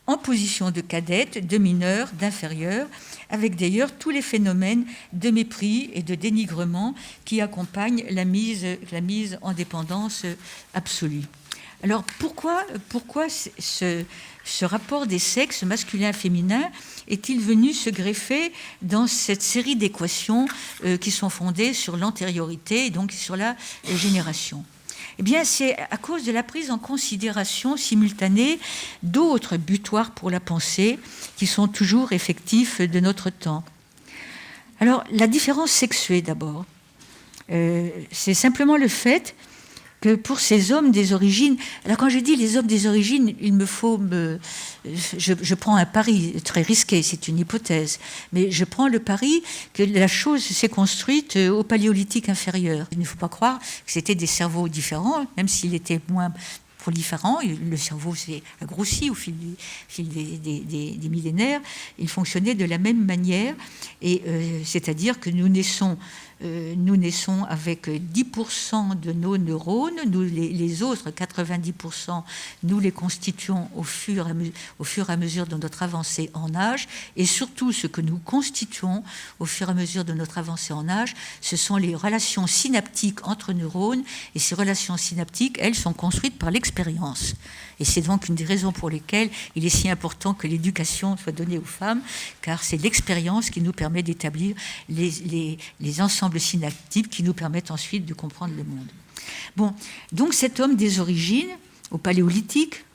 en position de cadette, de mineure, d'inférieure, avec d'ailleurs tous les phénomènes de mépris et de dénigrement qui accompagnent la mise en dépendance absolue. Alors pourquoi ce rapport des sexes masculin-féminin est-il venu se greffer dans cette série d'équations qui sont fondées sur l'antériorité et donc sur la génération ? Eh bien, c'est à cause de la prise en considération simultanée d'autres butoirs pour la pensée qui sont toujours effectifs de notre temps. Alors, la différence sexuée d'abord, c'est simplement le fait que pour ces hommes des origines... Alors quand je dis les hommes des origines, il me faut... Je prends un pari très risqué, c'est une hypothèse, mais je prends le pari que la chose s'est construite au paléolithique inférieur. Il ne faut pas croire que c'était des cerveaux différents, même s'il était moins proliférant. Le cerveau s'est grossi au fil des millénaires. Il fonctionnait de la même manière, et c'est-à-dire que nous naissons avec 10% de nos neurones, nous, les autres 90%, nous les constituons au fur et à mesure de notre avancée en âge, et surtout ce que nous constituons au fur et à mesure de notre avancée en âge, ce sont les relations synaptiques entre neurones, et ces relations synaptiques, elles, sont construites par l'expérience. Et c'est donc une des raisons pour lesquelles il est si important que l'éducation soit donnée aux femmes, car c'est l'expérience qui nous permet d'établir les ensembles synaptiques qui nous permettent ensuite de comprendre le monde. Bon, donc cet homme des origines, au paléolithique,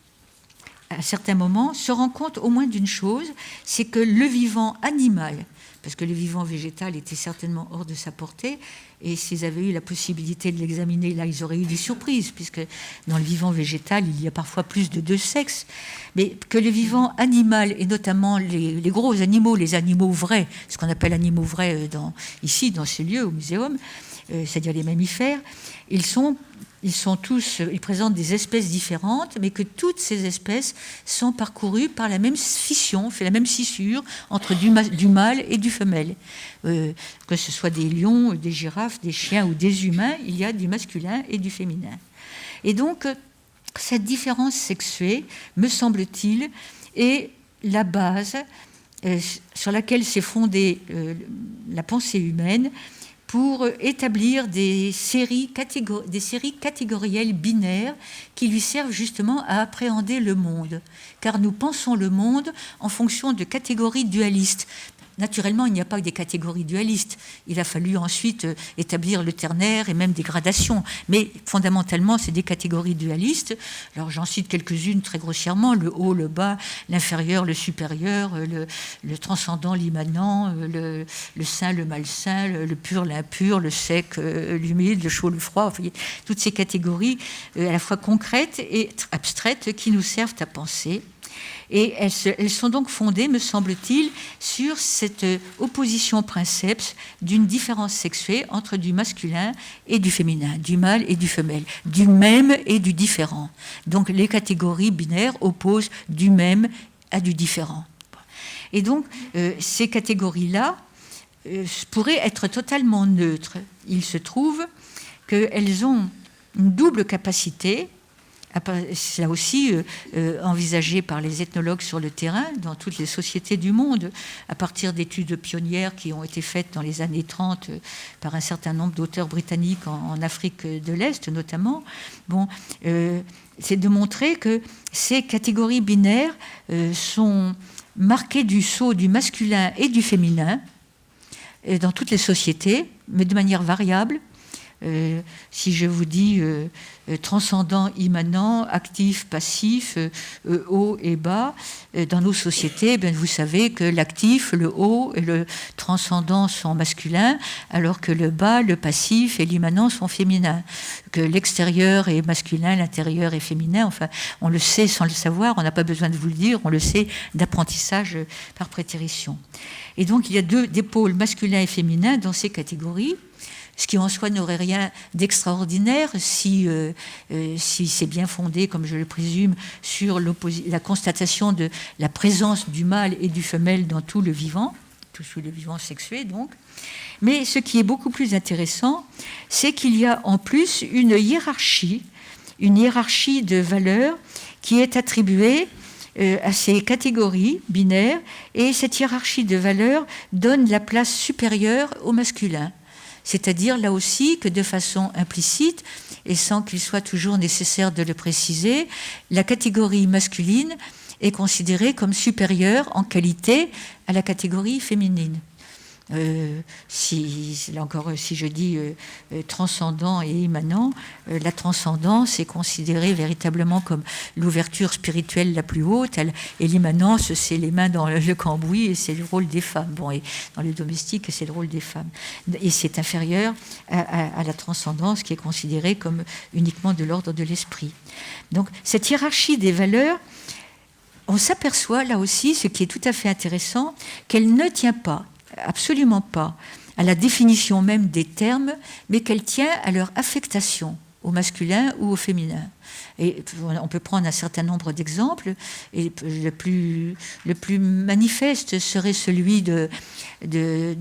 à certains moments, se rend compte au moins d'une chose, c'est que le vivant animal, parce que le vivant végétal était certainement hors de sa portée, et s'ils avaient eu la possibilité de l'examiner, là, ils auraient eu des surprises, puisque dans le vivant végétal, il y a parfois plus de 2 sexes, mais que le vivant animal, et notamment les gros animaux, les animaux vrais, ce qu'on appelle animaux vrais ici, dans ce lieu, au muséum, c'est-à-dire les mammifères, ils présentent des espèces différentes, mais que toutes ces espèces sont parcourues par la même fission, fait la même scissure entre du mâle et du femelle. Que ce soit des lions, des girafes, des chiens ou des humains, il y a du masculin et du féminin. Et donc, cette différence sexuée, me semble-t-il, est la base sur laquelle s'est fondée la pensée humaine, pour établir des séries catégorielles binaires qui lui servent justement à appréhender le monde. Car nous pensons le monde en fonction de catégories dualistes. Naturellement, il n'y a pas que des catégories dualistes. Il a fallu ensuite établir le ternaire et même des gradations. Mais fondamentalement, c'est des catégories dualistes. Alors j'en cite quelques-unes très grossièrement, le haut, le bas, l'inférieur, le supérieur, le transcendant, l'immanent, le sain, le malsain, le pur, l'impur, le sec, l'humide, le chaud, le froid. Enfin, toutes ces catégories à la fois concrètes et abstraites qui nous servent à penser. Et elles sont donc fondées, me semble-t-il, sur cette opposition princeps d'une différence sexuée entre du masculin et du féminin, du mâle et du femelle, du même et du différent. Donc les catégories binaires opposent du même à du différent. Et donc ces catégories-là pourraient être totalement neutres. Il se trouve qu'elles ont une double capacité. C'est là aussi envisagé par les ethnologues sur le terrain, dans toutes les sociétés du monde, à partir d'études pionnières qui ont été faites dans les années 30 par un certain nombre d'auteurs britanniques en Afrique de l'Est notamment. Bon, c'est de montrer que ces catégories binaires sont marquées du sceau du masculin et du féminin dans toutes les sociétés, mais de manière variable. Si je vous dis transcendant, immanent, actif, passif, haut et bas, dans nos sociétés, eh bien, vous savez que l'actif, le haut et le transcendant sont masculins, alors que le bas, le passif et l'immanent sont féminins. Que l'extérieur est masculin, l'intérieur est féminin. Enfin, on le sait sans le savoir, on n'a pas besoin de vous le dire, on le sait d'apprentissage par prétérition. Et donc, il y a des pôles masculins et féminins dans ces catégories. Ce qui en soi n'aurait rien d'extraordinaire si c'est bien fondé, comme je le présume, sur la constatation de la présence du mâle et du femelle dans tout le vivant sexué donc. Mais ce qui est beaucoup plus intéressant, c'est qu'il y a en plus une hiérarchie de valeurs qui est attribuée à ces catégories binaires, et cette hiérarchie de valeurs donne la place supérieure au masculin. C'est-à-dire, là aussi, que de façon implicite, et sans qu'il soit toujours nécessaire de le préciser, la catégorie masculine est considérée comme supérieure en qualité à la catégorie féminine. Si je dis transcendant et immanent, la transcendance est considérée véritablement comme l'ouverture spirituelle la plus haute, et l'immanence, c'est les mains dans le cambouis, et c'est le rôle des femmes. Bon, et dans les domestiques, c'est le rôle des femmes. Et c'est inférieur à la transcendance, qui est considérée comme uniquement de l'ordre de l'esprit. Donc, cette hiérarchie des valeurs, on s'aperçoit là aussi, ce qui est tout à fait intéressant, qu'elle ne tient pas, absolument pas, à la définition même des termes, mais qu'elle tient à leur affectation, au masculin ou au féminin. Et on peut prendre un certain nombre d'exemples, et le plus manifeste serait celui de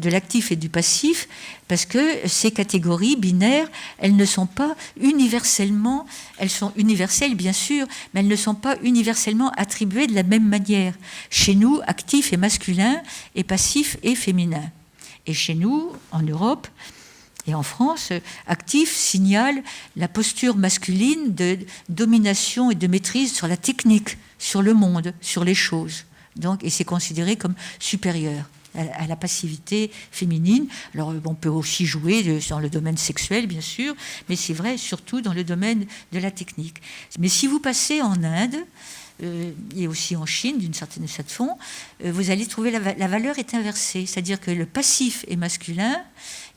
l'actif et du passif, parce que ces catégories binaires, elles ne sont pas universellement, elles sont universelles bien sûr, mais elles ne sont pas universellement attribuées de la même manière. Chez nous, actif est masculin et passif est féminin. Et chez nous, en Europe, et en France, actif signale la posture masculine de domination et de maîtrise sur la technique, sur le monde, sur les choses. Donc, et c'est considéré comme supérieur à la passivité féminine. Alors, on peut aussi jouer dans le domaine sexuel, bien sûr, mais c'est vrai surtout dans le domaine de la technique. Mais si vous passez en Inde, et aussi en Chine, d'une certaine façon, vous allez trouver la valeur est inversée, c'est-à-dire que le passif est masculin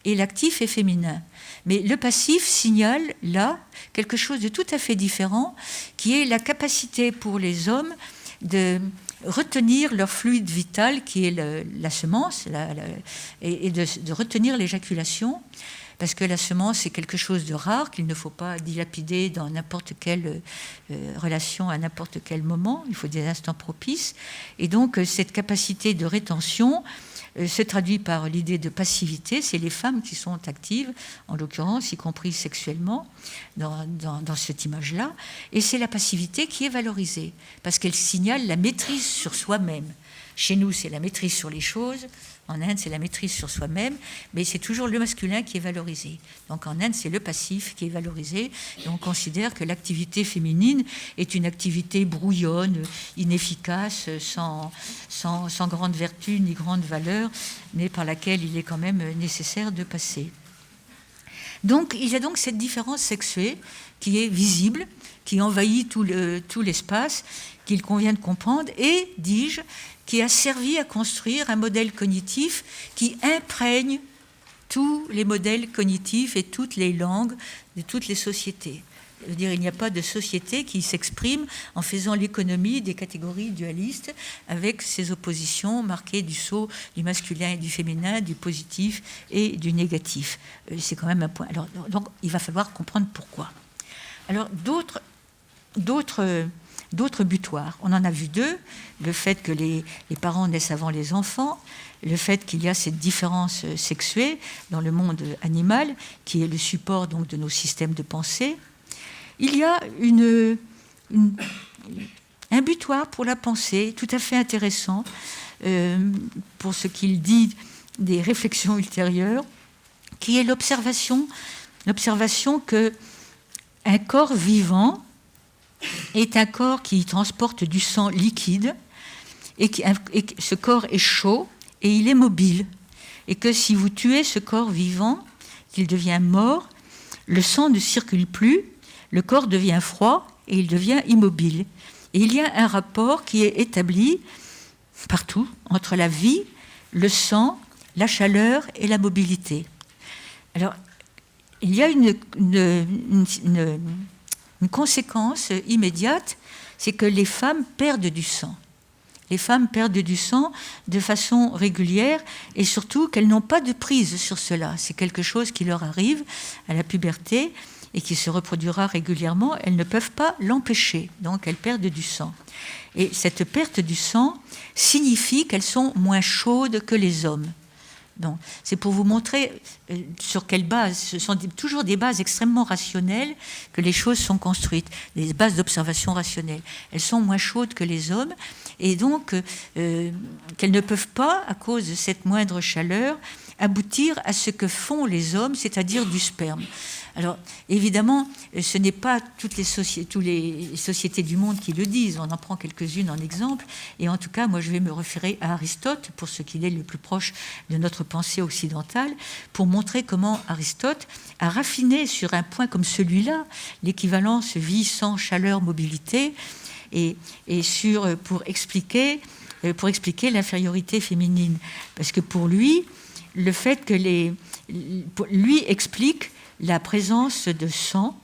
et l'actif est féminin. Mais le passif signale là quelque chose de tout à fait différent, qui est la capacité pour les hommes de retenir leur fluide vital, qui est la semence, et de retenir l'éjaculation, parce que la semence est quelque chose de rare, qu'il ne faut pas dilapider dans n'importe quelle relation, à n'importe quel moment, il faut des instants propices. Et donc, cette capacité de rétention se traduit par l'idée de passivité. C'est les femmes qui sont actives, en l'occurrence, y compris sexuellement, dans cette image-là. Et c'est la passivité qui est valorisée, parce qu'elle signale la maîtrise sur soi-même. Chez nous, c'est la maîtrise sur les choses. En Inde, c'est la maîtrise sur soi-même, mais c'est toujours le masculin qui est valorisé. Donc en Inde, c'est le passif qui est valorisé. Et on considère que l'activité féminine est une activité brouillonne, inefficace, sans grande vertu ni grande valeur, mais par laquelle il est quand même nécessaire de passer. Donc il y a donc cette différence sexuée qui est visible, qui envahit tout l'espace, qu'il convient de comprendre, et, dis-je, qui a servi à construire un modèle cognitif qui imprègne tous les modèles cognitifs et toutes les langues de toutes les sociétés. Je veux dire, il n'y a pas de société qui s'exprime en faisant l'économie des catégories dualistes avec ces oppositions marquées du saut du masculin et du féminin, du positif et du négatif. C'est quand même un point. Alors, donc, il va falloir comprendre pourquoi. Alors, d'autres butoirs. On en a vu deux. Le fait que les parents naissent avant les enfants, le fait qu'il y a cette différence sexuée dans le monde animal, qui est le support donc de nos systèmes de pensée. Il y a un butoir pour la pensée tout à fait intéressant pour ce qu'il dit des réflexions ultérieures, qui est l'observation que un corps vivant est un corps qui transporte du sang liquide et ce corps est chaud et il est mobile. Et que si vous tuez ce corps vivant, qu'il devient mort, le sang ne circule plus, le corps devient froid et il devient immobile. Et il y a un rapport qui est établi partout entre la vie, le sang, la chaleur et la mobilité. Alors, il y a une conséquence immédiate, c'est que les femmes perdent du sang. Les femmes perdent du sang de façon régulière et surtout qu'elles n'ont pas de prise sur cela. C'est quelque chose qui leur arrive à la puberté et qui se reproduira régulièrement. Elles ne peuvent pas l'empêcher, donc elles perdent du sang. Et cette perte du sang signifie qu'elles sont moins chaudes que les hommes. Donc, c'est pour vous montrer sur quelle base, ce sont toujours des bases extrêmement rationnelles que les choses sont construites, des bases d'observation rationnelle. Elles sont moins chaudes que les hommes et donc qu'elles ne peuvent pas, à cause de cette moindre chaleur, aboutir à ce que font les hommes, c'est-à-dire du sperme. Alors, évidemment, ce n'est pas toutes les sociétés du monde qui le disent. On en prend quelques-unes en exemple. Et en tout cas, moi, je vais me référer à Aristote, pour ce qu'il est le plus proche de notre pensée occidentale, pour montrer comment Aristote a raffiné sur un point comme celui-là, l'équivalence vie, sang, chaleur, mobilité, et pour expliquer l'infériorité féminine. Parce que pour lui, le fait que lui explique la présence de sang.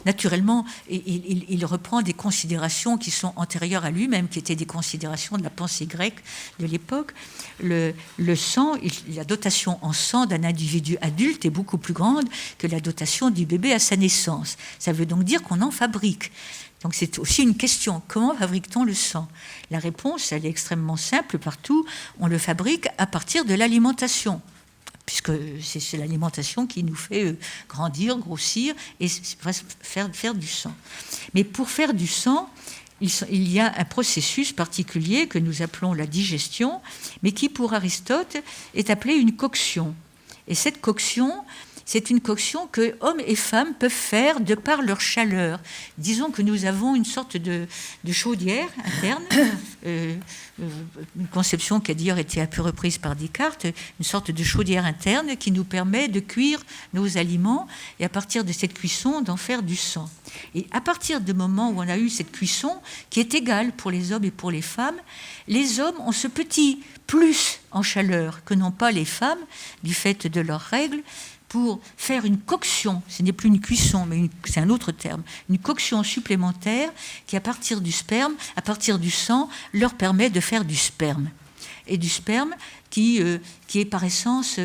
Naturellement, il reprend des considérations qui sont antérieures à lui-même, qui étaient des considérations de la pensée grecque de l'époque. Le sang, la dotation en sang d'un individu adulte est beaucoup plus grande que la dotation du bébé à sa naissance. Ça veut donc dire qu'on en fabrique. Donc c'est aussi une question. Comment fabrique-t-on le sang ? La réponse, elle est extrêmement simple partout. On le fabrique à partir de l'alimentation, puisque c'est l'alimentation qui nous fait grandir, grossir et faire du sang. Mais pour faire du sang, il y a un processus particulier que nous appelons la digestion, mais qui pour Aristote est appelé une coction. Et cette coction, c'est une coction que hommes et femmes peuvent faire de par leur chaleur. Disons que nous avons une sorte de chaudière interne, une conception qui a d'ailleurs été un peu reprise par Descartes, une sorte de chaudière interne qui nous permet de cuire nos aliments et à partir de cette cuisson d'en faire du sang. Et à partir du moment où on a eu cette cuisson qui est égale pour les hommes et pour les femmes, les hommes ont ce petit plus en chaleur que n'ont pas les femmes du fait de leurs règles, pour faire une coction, ce n'est plus une cuisson, mais c'est un autre terme, une coction supplémentaire qui, à partir du sperme, à partir du sang, leur permet de faire du sperme. et du sperme qui est par essence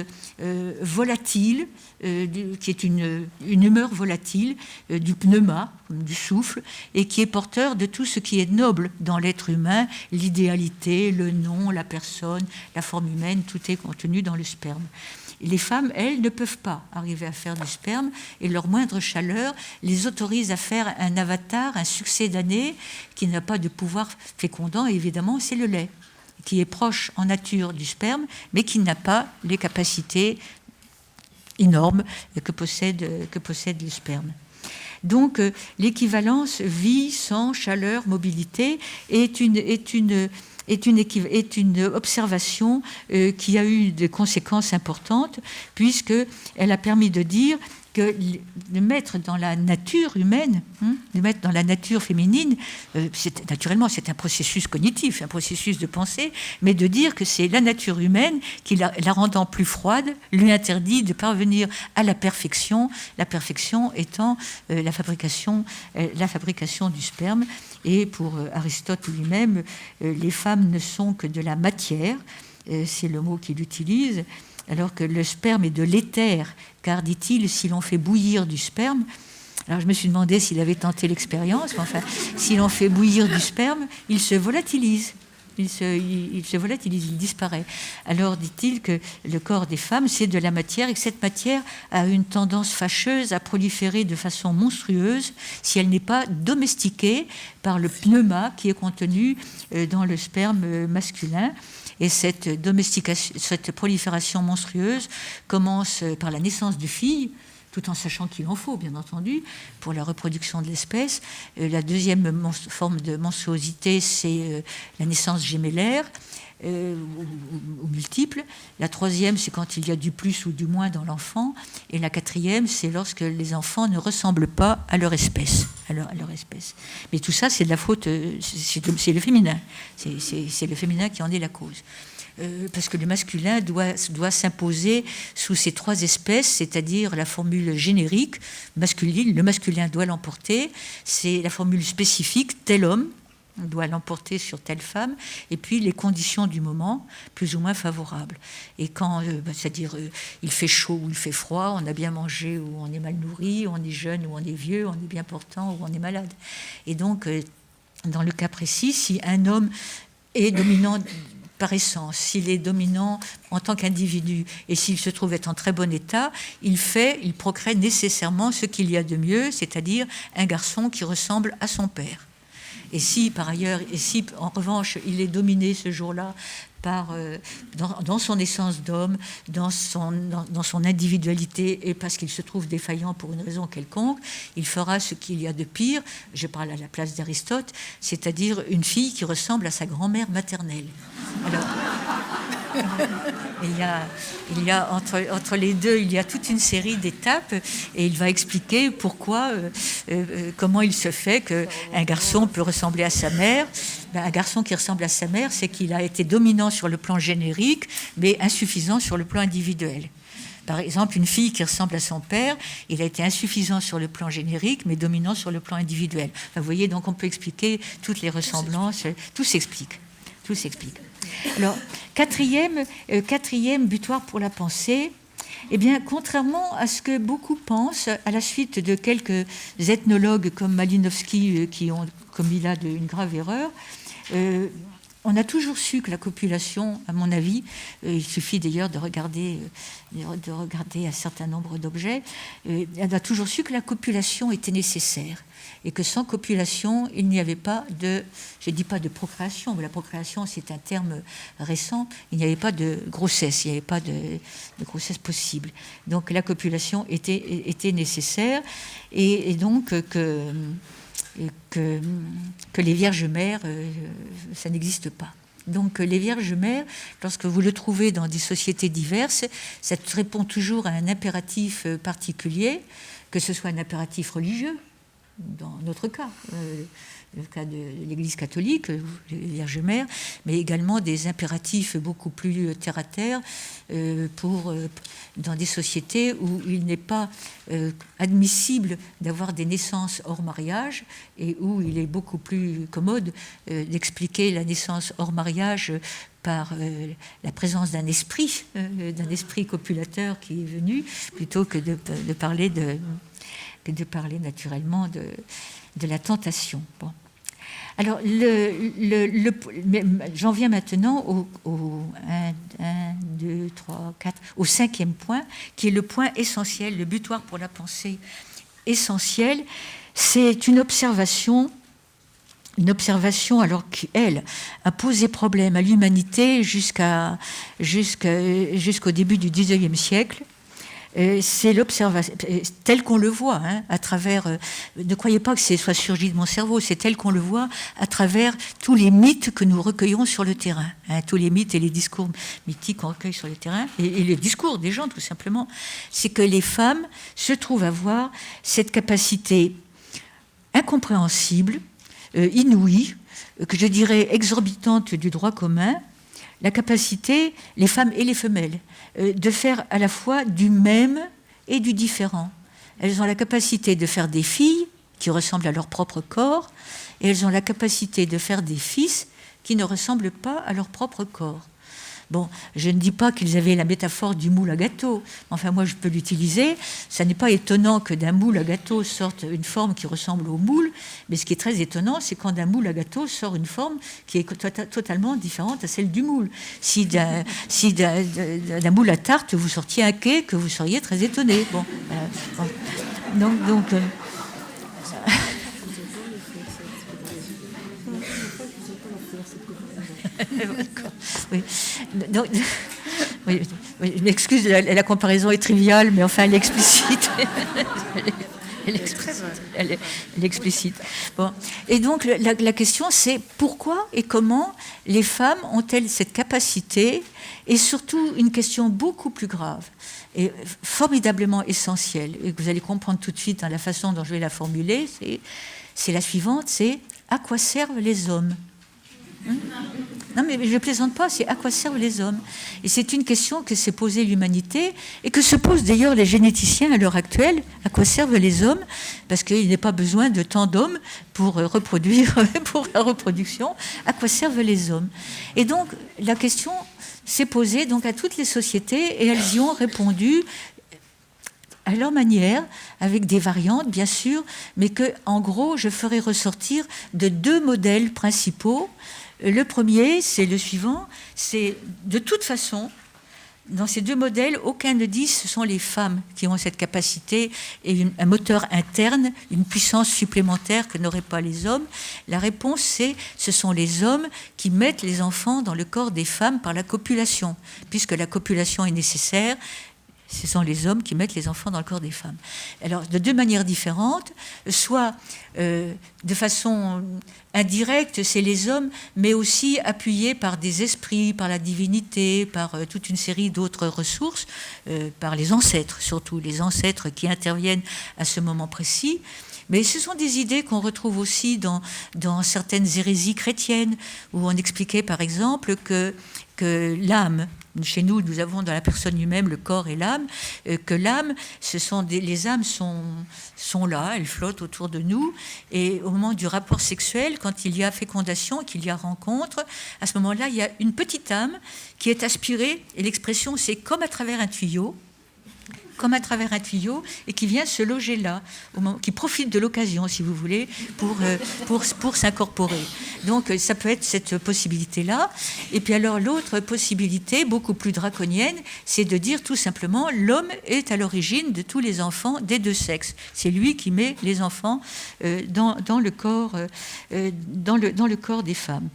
volatile, qui est une humeur volatile, du pneuma, du souffle, et qui est porteur de tout ce qui est noble dans l'être humain, l'idéalité, le nom, la personne, la forme humaine, tout est contenu dans le sperme. Les femmes, elles, ne peuvent pas arriver à faire du sperme et leur moindre chaleur les autorise à faire un avatar, un succédané qui n'a pas de pouvoir fécondant. Et évidemment, c'est le lait, qui est proche en nature du sperme, mais qui n'a pas les capacités énormes que possède le sperme. Donc, l'équivalence vie, sang, chaleur, mobilité est une observation qui a eu des conséquences importantes, puisqu'elle a permis de dire que de mettre dans la nature humaine, de mettre dans la nature féminine, naturellement c'est un processus cognitif, un processus de pensée, mais de dire que c'est la nature humaine qui, la rendant plus froide, lui interdit de parvenir à la perfection étant la fabrication du sperme. Et pour Aristote lui-même, les femmes ne sont que de la matière, c'est le mot qu'il utilise, alors que le sperme est de l'éther, car, dit-il, si l'on fait bouillir du sperme, alors je me suis demandé s'il avait tenté l'expérience, mais enfin, si l'on fait bouillir du sperme, il se volatilise. Il se volatilise, il disparaît. Alors dit-il que le corps des femmes, c'est de la matière et que cette matière a une tendance fâcheuse à proliférer de façon monstrueuse si elle n'est pas domestiquée par le pneuma qui est contenu dans le sperme masculin. Et cette prolifération monstrueuse commence par la naissance de filles, tout en sachant qu'il en faut, bien entendu, pour la reproduction de l'espèce. La deuxième forme de monstruosité, c'est la naissance gémellaire, ou multiple. La troisième, c'est quand il y a du plus ou du moins dans l'enfant. Et la quatrième, c'est lorsque les enfants ne ressemblent pas à leur espèce. Mais tout ça, c'est de la faute, c'est le féminin. C'est le féminin qui en est la cause. Parce que le masculin doit s'imposer sous ces trois espèces, c'est-à-dire la formule générique masculine, le masculin doit l'emporter, c'est la formule spécifique, tel homme doit l'emporter sur telle femme, et puis les conditions du moment, plus ou moins favorables. Et quand, c'est-à-dire il fait chaud ou il fait froid, on a bien mangé ou on est mal nourri, on est jeune ou on est vieux, on est bien portant ou on est malade. Et donc, dans le cas précis, si un homme est dominant par essence, s'il est dominant en tant qu'individu et s'il se trouve être en très bon état, il procrée nécessairement ce qu'il y a de mieux, c'est-à-dire un garçon qui ressemble à son père. Et si en revanche il est dominé ce jour-là dans son essence d'homme, dans son individualité, et parce qu'il se trouve défaillant pour une raison quelconque, il fera ce qu'il y a de pire, je parle à la place d'Aristote, c'est-à-dire une fille qui ressemble à sa grand-mère maternelle. Alors, il y a entre les deux, il y a toute une série d'étapes, et il va expliquer comment il se fait qu'un garçon peut ressembler à sa mère. Un garçon qui ressemble à sa mère, c'est qu'il a été dominant sur le plan générique, mais insuffisant sur le plan individuel. Par exemple, une fille qui ressemble à son père, il a été insuffisant sur le plan générique, mais dominant sur le plan individuel. Enfin, vous voyez, donc on peut expliquer toutes les ressemblances, tout s'explique. Alors, quatrième butoir pour la pensée, eh bien, contrairement à ce que beaucoup pensent, à la suite de quelques ethnologues comme Malinowski qui ont commis là une grave erreur, on a toujours su que la copulation, à mon avis, il suffit d'ailleurs de regarder un certain nombre d'objets, on a toujours su que la copulation était nécessaire et que sans copulation, il n'y avait pas je ne dis pas de procréation, mais la procréation c'est un terme récent, il n'y avait pas de grossesse, il n'y avait pas de grossesse possible. Donc la copulation était nécessaire et donc que les vierges mères, ça n'existe pas. Donc les vierges mères, lorsque vous le trouvez dans des sociétés diverses, ça répond toujours à un impératif particulier, que ce soit un impératif religieux, dans notre cas, le cas de l'Église catholique, les Vierges Mères, mais également des impératifs beaucoup plus terre-à-terre dans des sociétés où il n'est pas admissible d'avoir des naissances hors mariage et où il est beaucoup plus commode d'expliquer la naissance hors mariage par la présence d'un esprit copulateur qui est venu, plutôt que de parler naturellement de la tentation. Bon. Alors, j'en viens maintenant au cinquième point, qui est le point essentiel, le butoir pour la pensée essentielle. C'est une observation alors qui, elle, a posé problème à l'humanité jusqu'au début du XIXe siècle. C'est l'observation, tel qu'on le voit, à travers. Ne croyez pas que ce soit surgi de mon cerveau, c'est tel qu'on le voit à travers tous les mythes que nous recueillons sur le terrain. Tous les mythes et les discours mythiques qu'on recueille sur le terrain, et les discours des gens, tout simplement. C'est que les femmes se trouvent avoir cette capacité incompréhensible, inouïe, que je dirais exorbitante du droit commun, la capacité, les femmes et les femelles, de faire à la fois du même et du différent. Elles ont la capacité de faire des filles qui ressemblent à leur propre corps, et elles ont la capacité de faire des fils qui ne ressemblent pas à leur propre corps. Bon, je ne dis pas qu'ils avaient la métaphore du moule à gâteau. Enfin, moi, je peux l'utiliser. Ça n'est pas étonnant que d'un moule à gâteau sorte une forme qui ressemble au moule, mais ce qui est très étonnant, c'est quand d'un moule à gâteau sort une forme qui est totalement différente à celle du moule. Si d'un moule à tarte, vous sortiez un cake, vous seriez très étonné. Bon, donc oui. Donc, oui, je m'excuse, la comparaison est triviale, mais enfin, elle est explicite. Elle est explicite. Bon. Et donc, la question, c'est pourquoi et comment les femmes ont-elles cette capacité, et surtout une question beaucoup plus grave et formidablement essentielle, et que vous allez comprendre tout de suite dans la façon dont je vais la formuler, c'est la suivante, c'est à quoi servent les hommes ? Non, mais je ne plaisante pas, c'est à quoi servent les hommes ? Et c'est une question que s'est posée l'humanité et que se posent d'ailleurs les généticiens à l'heure actuelle. À quoi servent les hommes ? Parce qu'il n'est pas besoin de tant d'hommes pour reproduire, pour la reproduction. À quoi servent les hommes ? Et donc, la question s'est posée donc, à toutes les sociétés, et elles y ont répondu à leur manière, avec des variantes, bien sûr, mais que, en gros, je ferai ressortir de deux modèles principaux. Le premier, c'est le suivant, c'est de toute façon, dans ces deux modèles, aucun ne dit ce sont les femmes qui ont cette capacité et un moteur interne, une puissance supplémentaire que n'auraient pas les hommes. La réponse, c'est ce sont les hommes qui mettent les enfants dans le corps des femmes par la copulation, puisque la copulation est nécessaire. Ce sont les hommes qui mettent les enfants dans le corps des femmes. Alors, de deux manières différentes, soit de façon indirecte, c'est les hommes, mais aussi appuyés par des esprits, par la divinité, par toute une série d'autres ressources, par les ancêtres, surtout les ancêtres qui interviennent à ce moment précis. Mais ce sont des idées qu'on retrouve aussi dans certaines hérésies chrétiennes, où on expliquait par exemple que l'âme, chez nous, nous avons dans la personne humaine le corps et l'âme, que l'âme, les âmes sont là, elles flottent autour de nous, et au moment du rapport sexuel, quand il y a fécondation, qu'il y a rencontre, à ce moment-là, il y a une petite âme qui est aspirée, et l'expression c'est comme à travers un tuyau, et qui vient se loger là, qui profite de l'occasion, si vous voulez, pour s'incorporer. Donc, ça peut être cette possibilité-là. Et puis alors, l'autre possibilité, beaucoup plus draconienne, c'est de dire tout simplement, l'homme est à l'origine de tous les enfants des deux sexes. C'est lui qui met les enfants dans le corps des femmes.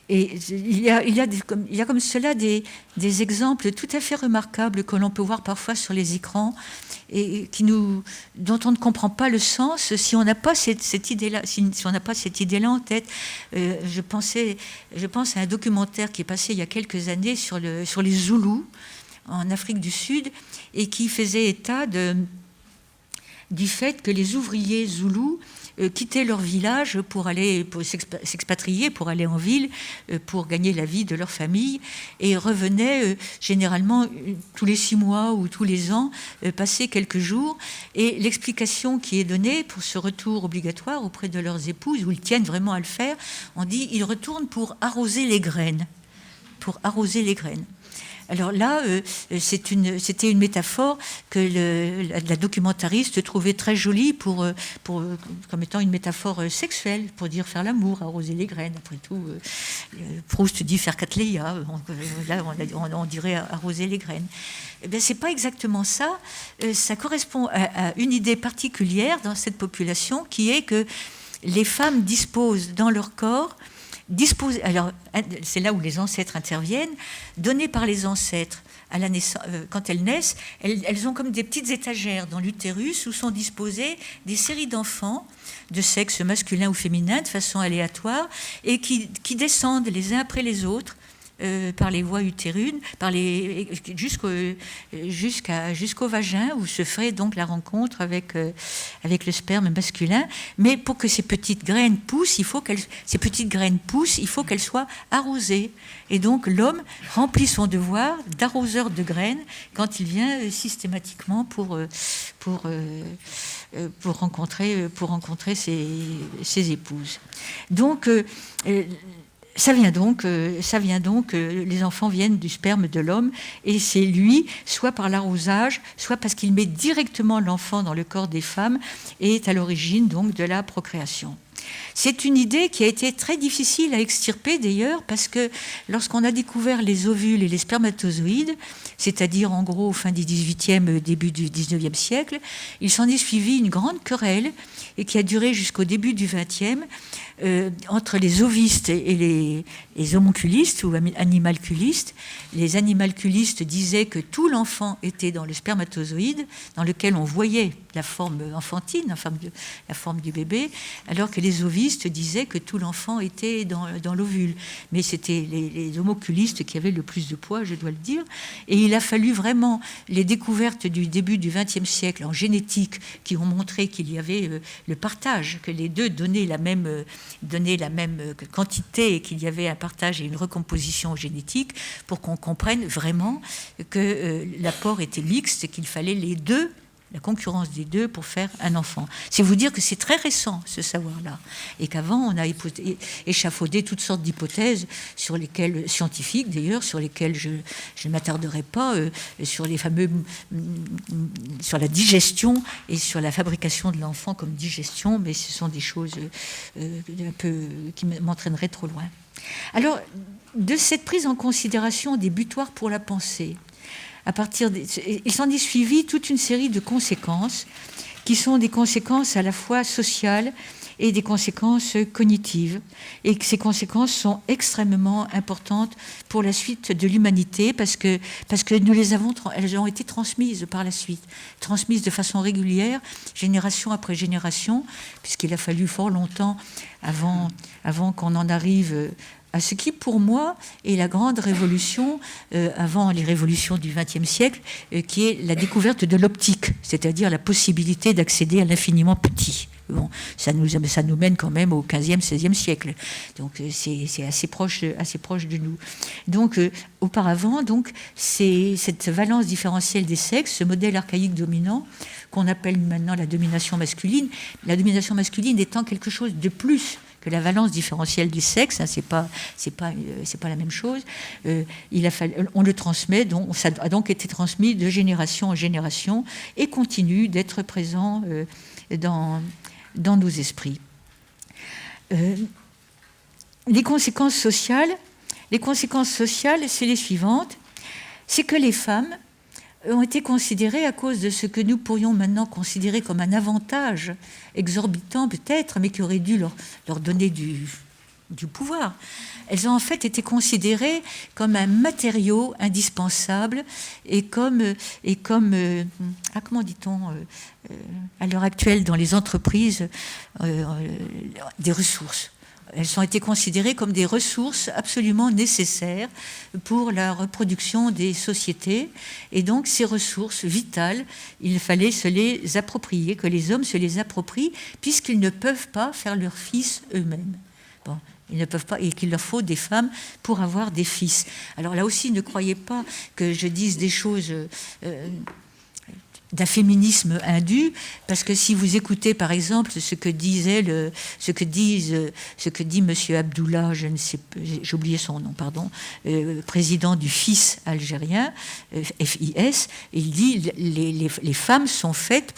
Et il y a comme cela des exemples tout à fait remarquables que l'on peut voir parfois sur les écrans et dont on ne comprend pas le sens si on n'a pas cette idée-là, si on n'a pas cette idée-là en tête. Je pense à un documentaire qui est passé il y a quelques années sur les Zoulous en Afrique du Sud et qui faisait état du fait que les ouvriers Zoulous quittaient leur village pour s'expatrier, pour aller en ville, pour gagner la vie de leur famille, et revenaient généralement tous les 6 mois ou tous les ans, passer quelques jours. Et l'explication qui est donnée pour ce retour obligatoire auprès de leurs épouses, où ils tiennent vraiment à le faire, on dit ils retournent pour arroser les graines. Pour arroser les graines. Alors là, c'était une métaphore que la documentariste trouvait très jolie comme étant une métaphore sexuelle, pour dire faire l'amour, arroser les graines. Après tout, Proust dit faire Cattleya, là on dirait arroser les graines. Eh bien, c'est pas exactement ça. Ça correspond à une idée particulière dans cette population, qui est que les femmes disposent dans leur corps, alors c'est là où les ancêtres interviennent, données par les ancêtres à la naissance, quand elles naissent, elles ont comme des petites étagères dans l'utérus où sont disposées des séries d'enfants de sexe masculin ou féminin de façon aléatoire, et qui descendent les uns après les autres par les voies utérines, jusqu'au vagin, où se ferait donc la rencontre avec le sperme masculin. Mais pour que ces petites graines poussent, il faut qu'elles soient arrosées. Et donc l'homme remplit son devoir d'arroseur de graines quand il vient systématiquement pour rencontrer ses épouses. Donc ça vient donc, les enfants viennent du sperme de l'homme, et c'est lui, soit par l'arrosage, soit parce qu'il met directement l'enfant dans le corps des femmes, et est à l'origine donc de la procréation. C'est une idée qui a été très difficile à extirper d'ailleurs, parce que lorsqu'on a découvert les ovules et les spermatozoïdes, c'est-à-dire en gros fin du XVIIIe, début du XIXe siècle, il s'en est suivi une grande querelle, et qui a duré jusqu'au début du XXe, entre les ovistes et les homonculistes ou animalculistes. Les animalculistes disaient que tout l'enfant était dans le spermatozoïde, dans lequel on voyait la forme enfantine, la forme du bébé, alors que les ovistes disaient que tout l'enfant était dans l'ovule. Mais c'était les homonculistes qui avaient le plus de poids, je dois le dire. Et il a fallu vraiment les découvertes du début du XXe siècle en génétique qui ont montré qu'il y avait le partage, que les deux donnaient la même quantité, et qu'il y avait un partage et une recomposition génétique, pour qu'on comprenne vraiment que l'apport était mixte et qu'il fallait les deux, la concurrence des deux, pour faire un enfant. C'est vous dire que c'est très récent, ce savoir-là, et qu'avant on a échafaudé toutes sortes d'hypothèses scientifiques d'ailleurs, sur lesquelles je ne m'attarderai pas, sur la digestion et sur la fabrication de l'enfant comme digestion, mais ce sont des choses un peu qui m'entraîneraient trop loin. Alors, de cette prise en considération des butoirs pour la pensée, il s'en est suivi toute une série de conséquences qui sont des conséquences à la fois sociales et des conséquences cognitives. Et que ces conséquences sont extrêmement importantes pour la suite de l'humanité, parce que elles ont été transmises par la suite, transmises de façon régulière, génération après génération, puisqu'il a fallu fort longtemps avant qu'on en arrive à ce qui, pour moi, est la grande révolution, avant les révolutions du XXe siècle, qui est la découverte de l'optique, c'est-à-dire la possibilité d'accéder à l'infiniment petit. Bon, ça nous mène quand même au XVe, XVIe siècle. Donc c'est assez proche de nous. Donc auparavant, c'est cette valence différentielle des sexes, ce modèle archaïque dominant qu'on appelle maintenant la domination masculine. La domination masculine étant quelque chose de plus que la valence différentielle du sexe, hein, c'est pas la même chose. On le transmet, donc ça a donc été transmis de génération en génération et continue d'être présent dans nos esprits. Les conséquences sociales, c'est les suivantes. C'est que les femmes ont été considérées, à cause de ce que nous pourrions maintenant considérer comme un avantage exorbitant peut-être, mais qui aurait dû leur donner du pouvoir. Elles ont en fait été considérées comme un matériau indispensable et comme comment dit-on à l'heure actuelle dans les entreprises, des ressources. elles ont été considérées comme des ressources absolument nécessaires pour la reproduction des sociétés. Et donc, ces ressources vitales, il fallait se les approprier, que les hommes se les approprient, puisqu'ils ne peuvent pas faire leurs fils eux-mêmes. Bon, ils ne peuvent pas, et qu'il leur faut des femmes pour avoir des fils. Alors là aussi, ne croyez pas que je dise des choses d'un féminisme indu, parce que si vous écoutez par exemple ce que dit Monsieur Abdullah, j'ai oublié son nom, pardon, président du FIS algérien, FIS, il dit les femmes sont faites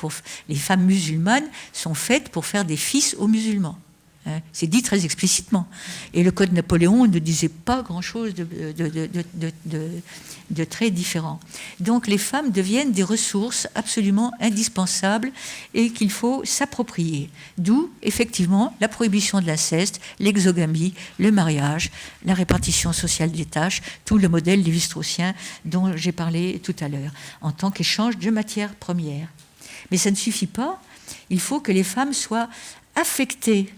les femmes musulmanes sont faites pour faire des fils aux musulmans. C'est dit très explicitement. Et le Code Napoléon ne disait pas grand-chose de très différent. Donc les femmes deviennent des ressources absolument indispensables et qu'il faut s'approprier. D'où, effectivement, la prohibition de l'inceste, l'exogamie, le mariage, la répartition sociale des tâches, tout le modèle lévi-straussien dont j'ai parlé tout à l'heure, en tant qu'échange de matières premières. Mais ça ne suffit pas. Il faut que les femmes soient affectées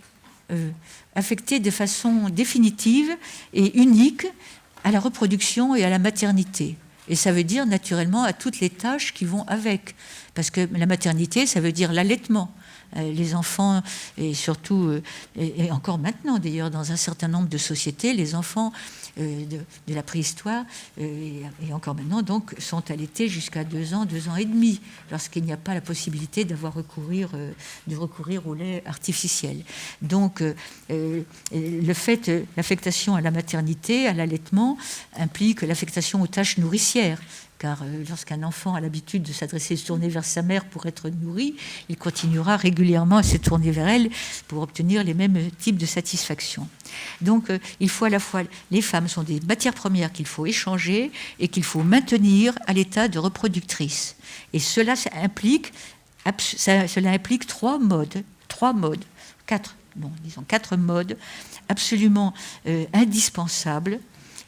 de façon définitive et unique à la reproduction et à la maternité. Et ça veut dire naturellement à toutes les tâches qui vont avec. Parce que la maternité, ça veut dire l'allaitement. Les enfants, et surtout, et encore maintenant d'ailleurs, dans un certain nombre de sociétés, les enfants de la préhistoire, et encore maintenant, donc, sont allaités jusqu'à 2 ans, 2 ans et demi, lorsqu'il n'y a pas la possibilité de recourir au lait artificiel. Donc, l'affectation à la maternité, à l'allaitement, implique l'affectation aux tâches nourricières. Car lorsqu'un enfant a l'habitude de s'adresser, de se tourner vers sa mère pour être nourri, il continuera régulièrement à se tourner vers elle pour obtenir les mêmes types de satisfaction. Donc il faut à la fois, les femmes sont des matières premières qu'il faut échanger et qu'il faut maintenir à l'état de reproductrices. Et cela implique 4 modes absolument indispensables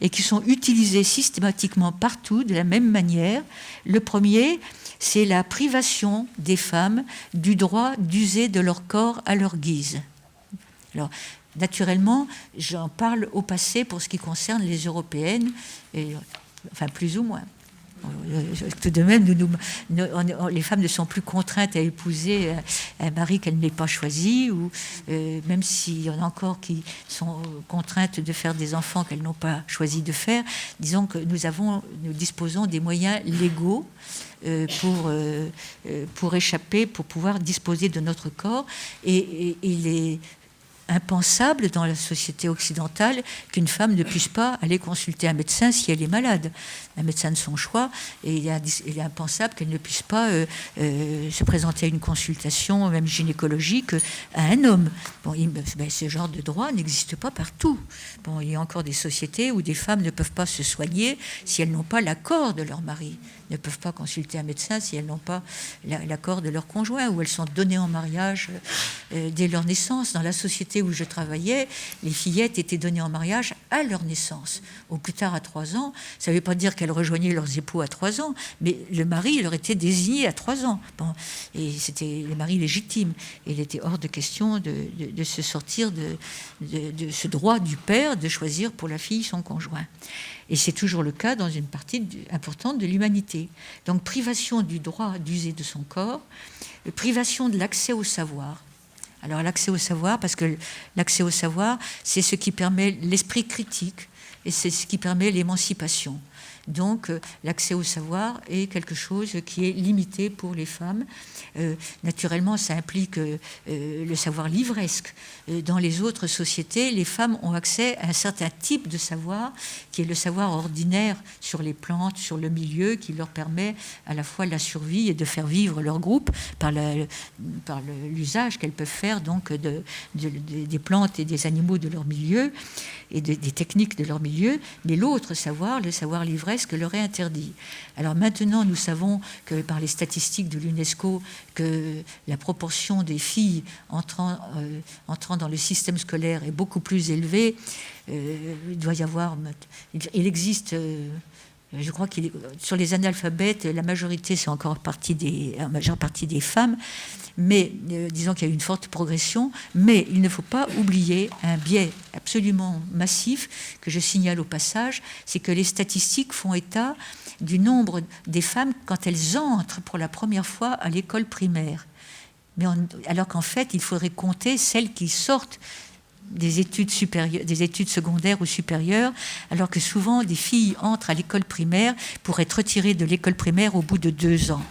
et qui sont utilisés systématiquement partout de la même manière. Le premier, c'est la privation des femmes du droit d'user de leur corps à leur guise. Alors, naturellement, j'en parle au passé pour ce qui concerne les européennes, enfin plus ou moins. Tout de même, les femmes ne sont plus contraintes à épouser un mari qu'elles n'aient pas choisi, ou même s'il y en a encore qui sont contraintes de faire des enfants qu'elles n'ont pas choisi de faire. Disons que nous disposons des moyens légaux pour échapper, pour pouvoir disposer de notre corps, et il est impensable dans la société occidentale qu'une femme ne puisse pas aller consulter un médecin si elle est malade, un médecin de son choix, et il est impensable qu'elle ne puisse pas se présenter à une consultation, même gynécologique, à un homme. Bon, ce genre de droit n'existe pas partout. Bon, il y a encore des sociétés où des femmes ne peuvent pas se soigner si elles n'ont pas l'accord de leur mari, ne peuvent pas consulter un médecin si elles n'ont pas l'accord de leur conjoint, ou elles sont données en mariage dès leur naissance. Dans la société où je travaillais, les fillettes étaient données en mariage à leur naissance. Au plus tard, à 3 ans, ça ne veut pas dire qu'elles rejoignaient leurs époux à 3 ans, mais le mari leur était désigné à 3 ans. Bon, et c'était le mari légitime. Et il était hors de question de se sortir de ce droit du père de choisir pour la fille son conjoint. Et c'est toujours le cas dans une partie importante de l'humanité. Donc, privation du droit d'user de son corps, privation de l'accès au savoir. Alors, l'accès au savoir, parce que l'accès au savoir, c'est ce qui permet l'esprit critique et c'est ce qui permet l'émancipation. Donc, l'accès au savoir est quelque chose qui est limité pour les femmes. Naturellement, ça implique le savoir livresque. Dans les autres sociétés, les femmes ont accès à un certain type de savoir, qui est le savoir ordinaire sur les plantes, sur le milieu, qui leur permet à la fois la survie et de faire vivre leur groupe par l'usage qu'elles peuvent faire donc des plantes et des animaux de leur milieu et des techniques de leur milieu. Mais l'autre savoir, le savoir livresque, leur est interdit. Alors maintenant, nous savons que par les statistiques de l'UNESCO, que la proportion des filles entrant dans le système scolaire est beaucoup plus élevée. Il existe Je crois qu'il sur les analphabètes, la majorité, c'est encore la majeure partie des femmes, mais disons qu'il y a eu une forte progression, mais il ne faut pas oublier un biais absolument massif que je signale au passage, c'est que les statistiques font état du nombre des femmes quand elles entrent pour la première fois à l'école primaire. Alors qu'en fait, il faudrait compter celles qui sortent des études secondaires ou supérieures, alors que souvent des filles entrent à l'école primaire pour être retirées de l'école primaire au bout de 2 ans.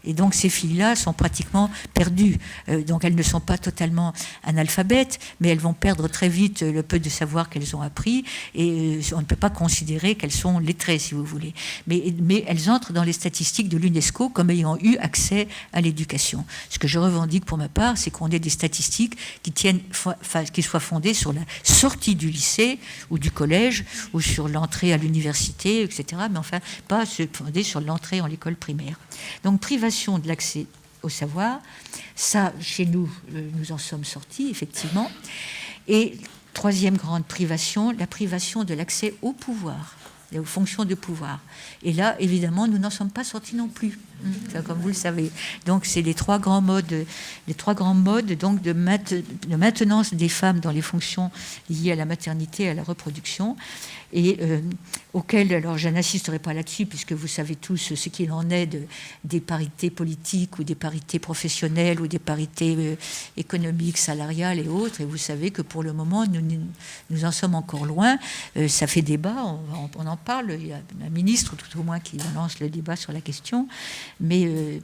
Et donc ces filles-là sont pratiquement perdues. Donc elles ne sont pas totalement analphabètes, mais elles vont perdre très vite le peu de savoir qu'elles ont appris, et on ne peut pas considérer qu'elles sont lettrées, si vous voulez. Mais elles entrent dans les statistiques de l'UNESCO comme ayant eu accès à l'éducation. Ce que je revendique pour ma part, c'est qu'on ait des statistiques qui soient fondées sur la sortie du lycée ou du collège, ou sur l'entrée à l'université, etc., mais enfin pas fondées sur l'entrée en l'école primaire. Donc privation de l'accès au savoir, ça, chez nous, nous en sommes sortis, effectivement. Et troisième grande privation, la privation de l'accès au pouvoir, et aux fonctions de pouvoir. Et là, évidemment, nous n'en sommes pas sortis non plus, comme vous le savez. Donc, c'est les trois grands modes donc, de maintenance des femmes dans les fonctions liées à la maternité et à la reproduction, et auxquelles, alors je n'insisterai pas là-dessus, puisque vous savez tous ce qu'il en est des parités politiques ou des parités professionnelles ou des parités économiques, salariales et autres, et vous savez que pour le moment, nous en sommes encore loin. Ça fait débat, on en parle, il y a un ministre tout au moins qui lance le débat sur la question, mais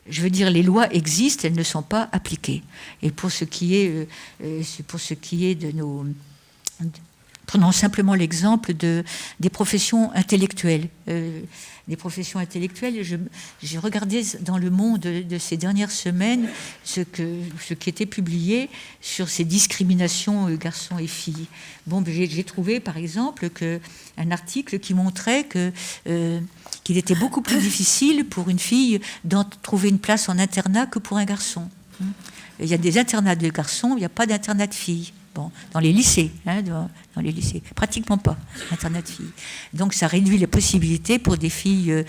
je veux dire, les lois existent, elles ne sont pas appliquées. Et pour ce qui est de nos... Prenons simplement l'exemple des professions intellectuelles. Des professions intellectuelles, j'ai regardé dans Le Monde de ces dernières semaines ce qui était publié sur ces discriminations garçons et filles. Bon, j'ai trouvé par exemple un article qui montrait qu'il était beaucoup plus difficile pour une fille d'en trouver une place en internat que pour un garçon. Il y a des internats de garçons, il n'y a pas d'internat de filles. Bon, dans les lycées, dans les lycées, pratiquement pas, internat de filles. Donc ça réduit les possibilités pour des filles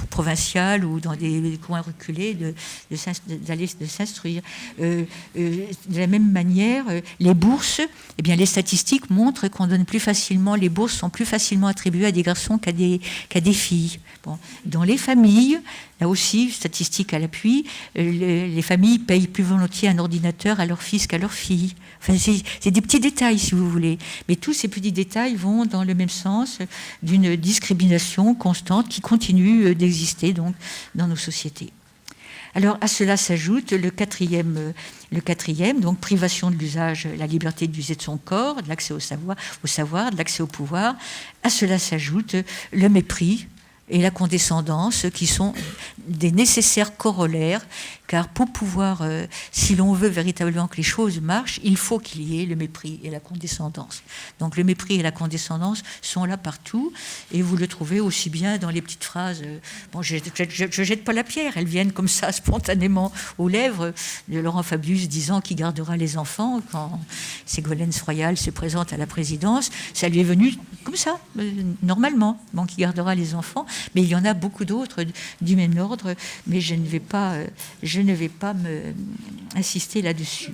provinciales ou dans des coins reculés d'aller s'instruire. De la même manière, les bourses, eh bien les statistiques montrent qu'on donne plus facilement, les bourses sont plus facilement attribuées à des garçons qu'à des filles. Bon, dans les familles, là aussi, statistiques à l'appui, les familles payent plus volontiers un ordinateur à leur fils qu'à leur fille. Enfin, c'est des petits détails, si vous voulez. Mais tous ces petits détails vont dans le même sens d'une discrimination constante qui continue d'exister donc, dans nos sociétés. Alors, à cela s'ajoute le quatrième, donc privation de l'usage, la liberté d'user de son corps, de l'accès au savoir, de l'accès au pouvoir. À cela s'ajoute le mépris et la condescendance, qui sont des nécessaires corollaires, car pour pouvoir, si l'on veut véritablement que les choses marchent, il faut qu'il y ait le mépris et la condescendance. Donc le mépris et la condescendance sont là partout, et vous le trouvez aussi bien dans les petites phrases. Bon, je jette pas la pierre, elles viennent comme ça spontanément aux lèvres de Laurent Fabius disant qui gardera les enfants quand Ségolène Royal se présente à la présidence. Ça lui est venu comme ça, normalement. Bon, qui gardera les enfants, mais il y en a beaucoup d'autres du même ordre, mais je ne vais pas insister là-dessus.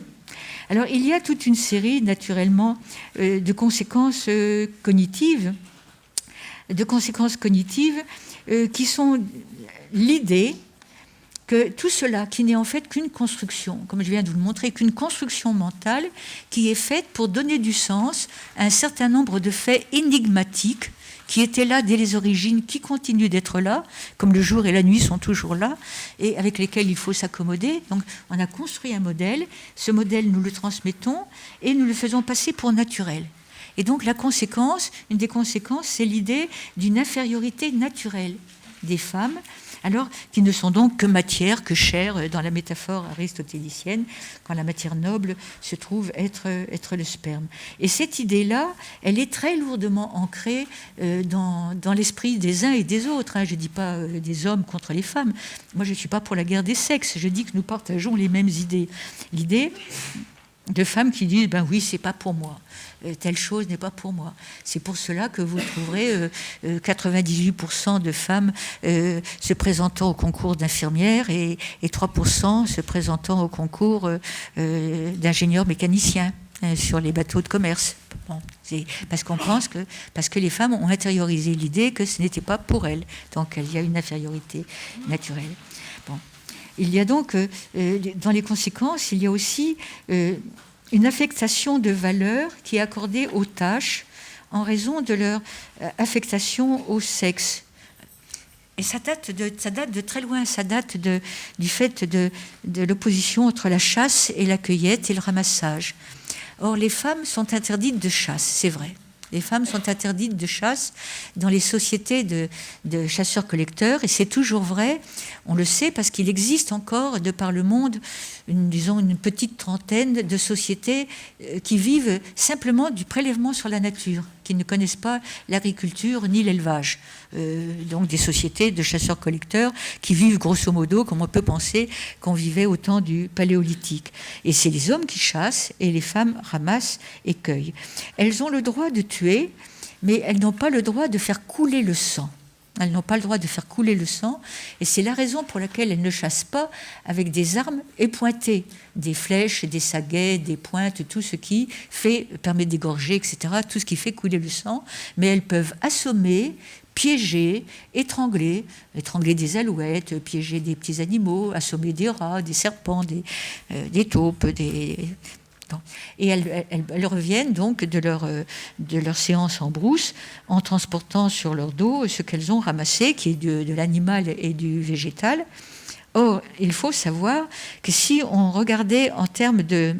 Alors, il y a toute une série, naturellement, de conséquences cognitives, qui sont l'idée que tout cela, qui n'est en fait qu'une construction, comme je viens de vous le montrer, qu'une construction mentale qui est faite pour donner du sens à un certain nombre de faits énigmatiques qui étaient là dès les origines, qui continuent d'être là, comme le jour et la nuit sont toujours là, et avec lesquels il faut s'accommoder. Donc on a construit un modèle, ce modèle nous le transmettons, et nous le faisons passer pour naturel. Et donc la conséquence, une des conséquences, c'est l'idée d'une infériorité naturelle des femmes, alors qui ne sont donc que matière, que chair, dans la métaphore aristotélicienne, quand la matière noble se trouve être le sperme. Et cette idée-là, elle est très lourdement ancrée dans l'esprit des uns et des autres. Je ne dis pas des hommes contre les femmes. Moi, je ne suis pas pour la guerre des sexes. Je dis que nous partageons les mêmes idées. L'idée de femmes qui disent ben oui, c'est pas pour moi, telle chose n'est pas pour moi. C'est pour cela que vous trouverez 98% de femmes se présentant au concours d'infirmières et 3% se présentant au concours d'ingénieurs mécaniciens sur les bateaux de commerce. Bon, c'est parce qu'on pense parce que les femmes ont intériorisé l'idée que ce n'était pas pour elles. Donc il y a une infériorité naturelle. Bon. Il y a donc, dans les conséquences, il y a aussi une affectation de valeur qui est accordée aux tâches en raison de leur affectation au sexe. Et ça date de très loin, ça date du fait de l'opposition entre la chasse et la cueillette et le ramassage. Or, les femmes sont interdites de chasse, c'est vrai. Les femmes sont interdites de chasse dans les sociétés de chasseurs-collecteurs, et c'est toujours vrai, on le sait, parce qu'il existe encore, de par le monde, une petite trentaine de sociétés qui vivent simplement du prélèvement sur la nature, qui ne connaissent pas l'agriculture ni l'élevage. Donc des sociétés de chasseurs-collecteurs qui vivent grosso modo comme on peut penser qu'on vivait au temps du Paléolithique. Et c'est les hommes qui chassent et les femmes ramassent et cueillent. Elles ont le droit de tuer, mais elles n'ont pas le droit de faire couler le sang. Elles n'ont pas le droit de faire couler le sang, et c'est la raison pour laquelle elles ne chassent pas avec des armes épointées, des flèches, des saguets, des pointes, tout ce qui permet d'égorger, etc., tout ce qui fait couler le sang, mais elles peuvent assommer, piéger, étrangler des alouettes, piéger des petits animaux, assommer des rats, des serpents, des taupes, et elles reviennent donc de leur séance en brousse en transportant sur leur dos ce qu'elles ont ramassé, qui est de l'animal et du végétal. Or, il faut savoir que si on regardait en termes de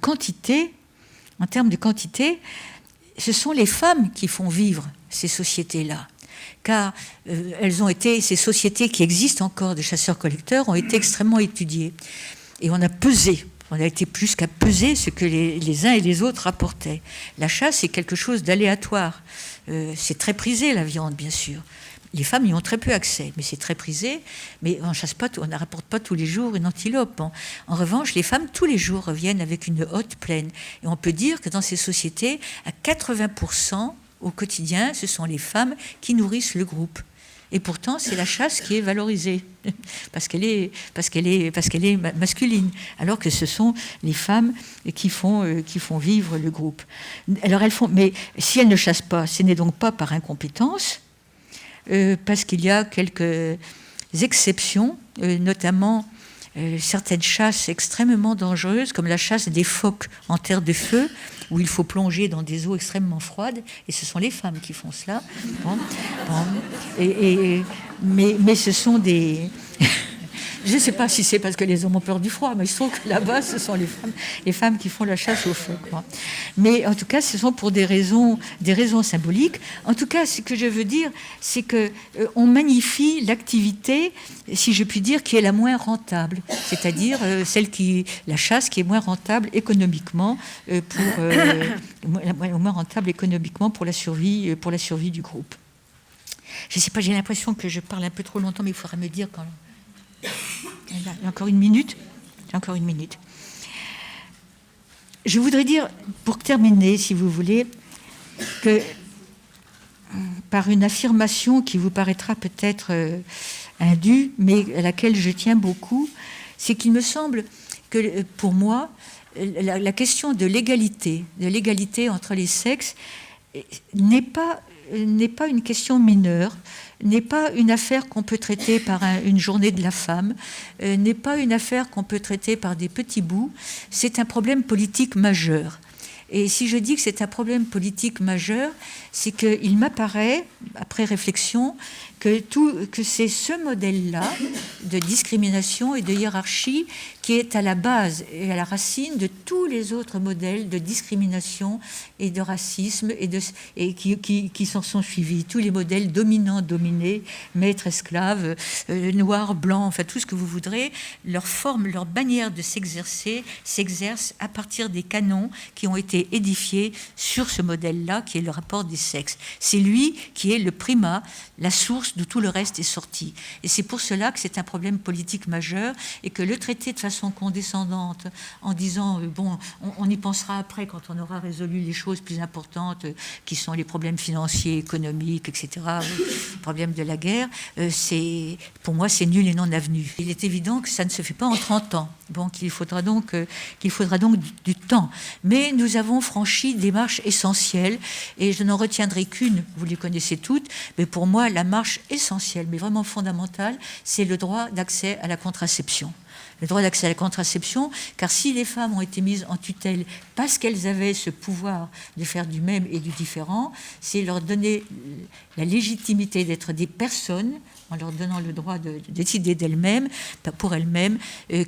quantité, ce sont les femmes qui font vivre ces sociétés-là. Car ces sociétés qui existent encore de chasseurs-collecteurs ont été extrêmement étudiées. Et on a été plus qu'à peser ce que les uns et les autres rapportaient. La chasse est quelque chose d'aléatoire. C'est très prisé, la viande, bien sûr. Les femmes y ont très peu accès, mais c'est très prisé. Mais on ne rapporte pas tous les jours une antilope. En revanche, les femmes, tous les jours, reviennent avec une hotte pleine. Et on peut dire que dans ces sociétés, à 80% au quotidien, ce sont les femmes qui nourrissent le groupe. Et pourtant, c'est la chasse qui est valorisée, parce qu'elle est masculine, alors que ce sont les femmes qui font vivre le groupe. Alors mais si elles ne chassent pas, ce n'est donc pas par incompétence, parce qu'il y a quelques exceptions, notamment certaines chasses extrêmement dangereuses, comme la chasse des phoques en terre de feu, où il faut plonger dans des eaux extrêmement froides, et ce sont les femmes qui font cela. Mais ce sont des... Je ne sais pas si c'est parce que les hommes ont peur du froid, mais il se trouve que là-bas, ce sont les femmes qui font la chasse aux phoques. Mais en tout cas, ce sont pour des raisons symboliques. En tout cas, ce que je veux dire, c'est qu'on magnifie l'activité, si je puis dire, qui est la moins rentable, c'est-à-dire la chasse qui est moins rentable économiquement pour la survie du groupe. Je ne sais pas, j'ai l'impression que je parle un peu trop longtemps, mais il faudra me dire quand. Il y a encore une minute. Je voudrais dire, pour terminer, si vous voulez, que par une affirmation qui vous paraîtra peut-être indue, mais à laquelle je tiens beaucoup, c'est qu'il me semble que, pour moi, la question de l'égalité entre les sexes n'est pas une question mineure, n'est pas une affaire qu'on peut traiter par une journée de la femme, n'est pas une affaire qu'on peut traiter par des petits bouts, c'est un problème politique majeur. Et si je dis que c'est un problème politique majeur, c'est qu'il m'apparaît, après réflexion, que c'est ce modèle-là de discrimination et de hiérarchie qui est à la base et à la racine de tous les autres modèles de discrimination et de racisme et qui s'en sont suivis. Tous les modèles dominants-dominés, maîtres-esclaves, noirs, blancs, enfin tout ce que vous voudrez, leur forme, leur manière de s'exerce à partir des canons qui ont été édifiés sur ce modèle-là qui est le rapport des sexes. C'est lui qui est le primat, la source d'où tout le reste est sorti. Et c'est pour cela que c'est un problème politique majeur et que le traiter de façon condescendante en disant bon, on y pensera après quand on aura résolu les choses plus importantes qui sont les problèmes financiers, économiques, etc., les problèmes de la guerre, pour moi c'est nul et non avenu. Il est évident que ça ne se fait pas en 30 ans. Bon, qu'il faudra donc du temps. Mais nous avons franchi des marches essentielles et je n'en retiendrai qu'une, vous les connaissez toutes, mais pour moi la marche essentielle, mais vraiment fondamentale, c'est le droit d'accès à la contraception. Le droit d'accès à la contraception, car si les femmes ont été mises en tutelle parce qu'elles avaient ce pouvoir de faire du même et du différent, c'est leur donner la légitimité d'être des personnes, en leur donnant le droit de décider d'elles-mêmes, pour elles-mêmes,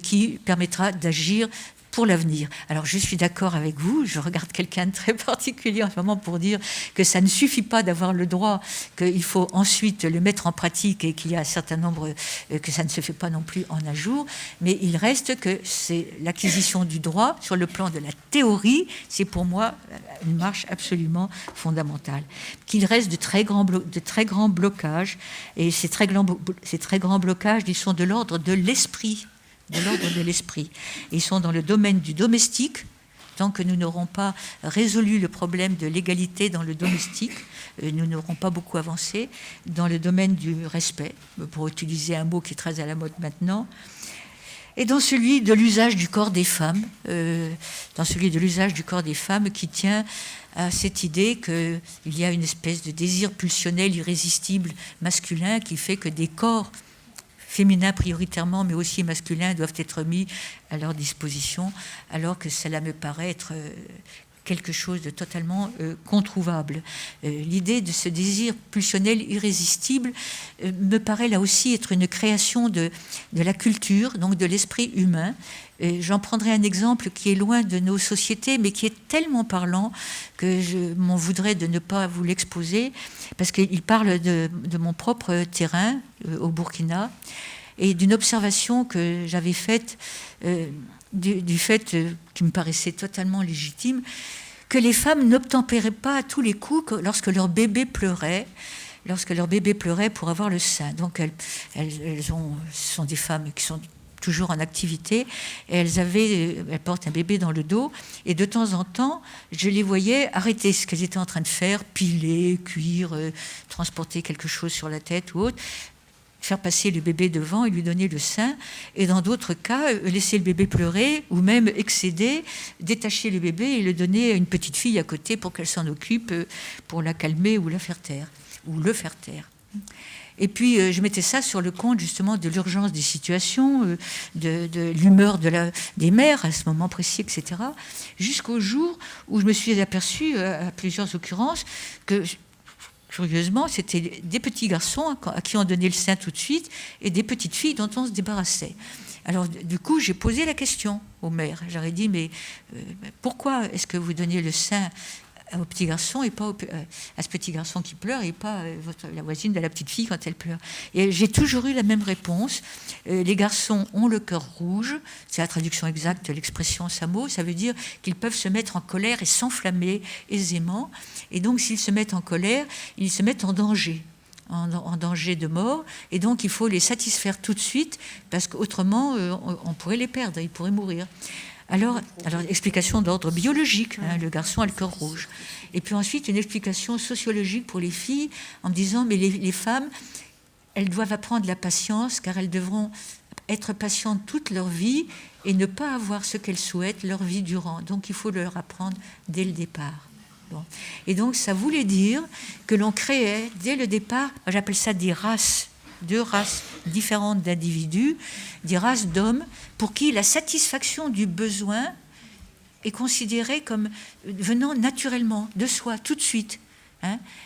qui permettra d'agir pour l'avenir. Alors je suis d'accord avec vous, je regarde quelqu'un de très particulier en ce moment pour dire que ça ne suffit pas d'avoir le droit, qu'il faut ensuite le mettre en pratique et qu'il y a un certain nombre, que ça ne se fait pas non plus en un jour, mais il reste que c'est l'acquisition du droit sur le plan de la théorie, c'est pour moi une marche absolument fondamentale. Qu'il reste de très grands blocages, et ces très grands blocages, ils sont de l'ordre de l'esprit. Ils sont dans le domaine du domestique. Tant que nous n'aurons pas résolu le problème de l'égalité dans le domestique, nous n'aurons pas beaucoup avancé. Dans le domaine du respect, pour utiliser un mot qui est très à la mode maintenant, et dans celui de l'usage du corps des femmes, qui tient à cette idée qu'il y a une espèce de désir pulsionnel irrésistible masculin qui fait que des corps féminins prioritairement, mais aussi masculins, doivent être mis à leur disposition, alors que cela me paraît être quelque chose de totalement controuvable. L'idée de ce désir pulsionnel irrésistible me paraît là aussi être une création de la culture, donc de l'esprit humain. J'en prendrai un exemple qui est loin de nos sociétés, mais qui est tellement parlant que je m'en voudrais de ne pas vous l'exposer, parce qu'il parle de mon propre terrain au Burkina, et d'une observation que j'avais faite du fait qui me paraissait totalement légitime, que les femmes n'obtempéraient pas à tous les coups lorsque leur bébé pleurait pour avoir le sein. Donc ce sont des femmes qui sont toujours en activité, et elles portent un bébé dans le dos, et de temps en temps, je les voyais arrêter ce qu'elles étaient en train de faire, piler, cuire, transporter quelque chose sur la tête ou autre, faire passer le bébé devant et lui donner le sein, et dans d'autres cas, laisser le bébé pleurer, ou même excéder, détacher le bébé et le donner à une petite fille à côté pour qu'elle s'en occupe, pour la calmer ou la faire taire, ou le faire taire. Et puis, je mettais ça sur le compte, justement, de l'urgence des situations, de l'humeur des mères à ce moment précis, etc., jusqu'au jour où je me suis aperçue, à plusieurs occurrences, que, curieusement, c'était des petits garçons à qui on donnait le sein tout de suite et des petites filles dont on se débarrassait. Alors, du coup, j'ai posé la question aux mères. J'aurais dit, mais pourquoi est-ce que vous donnez le sein au petit garçon et pas à ce petit garçon qui pleure et pas la voisine de la petite fille quand elle pleure? Et j'ai toujours eu la même réponse. Les garçons ont le cœur rouge, c'est la traduction exacte de l'expression Samo, ça veut dire qu'ils peuvent se mettre en colère et s'enflammer aisément, et donc s'ils se mettent en colère, ils se mettent en danger de mort, et donc il faut les satisfaire tout de suite, parce qu'autrement on pourrait les perdre, ils pourraient mourir. Alors, explication d'ordre biologique, le garçon a le cœur rouge. Et puis ensuite, une explication sociologique pour les filles, en me disant, mais les femmes, elles doivent apprendre la patience, car elles devront être patientes toute leur vie et ne pas avoir ce qu'elles souhaitent leur vie durant. Donc, il faut leur apprendre dès le départ. Bon. Et donc, ça voulait dire que l'on créait, dès le départ, j'appelle ça des races, 2 races différentes d'individus, des races d'hommes, pour qui la satisfaction du besoin est considérée comme venant naturellement, de soi, tout de suite.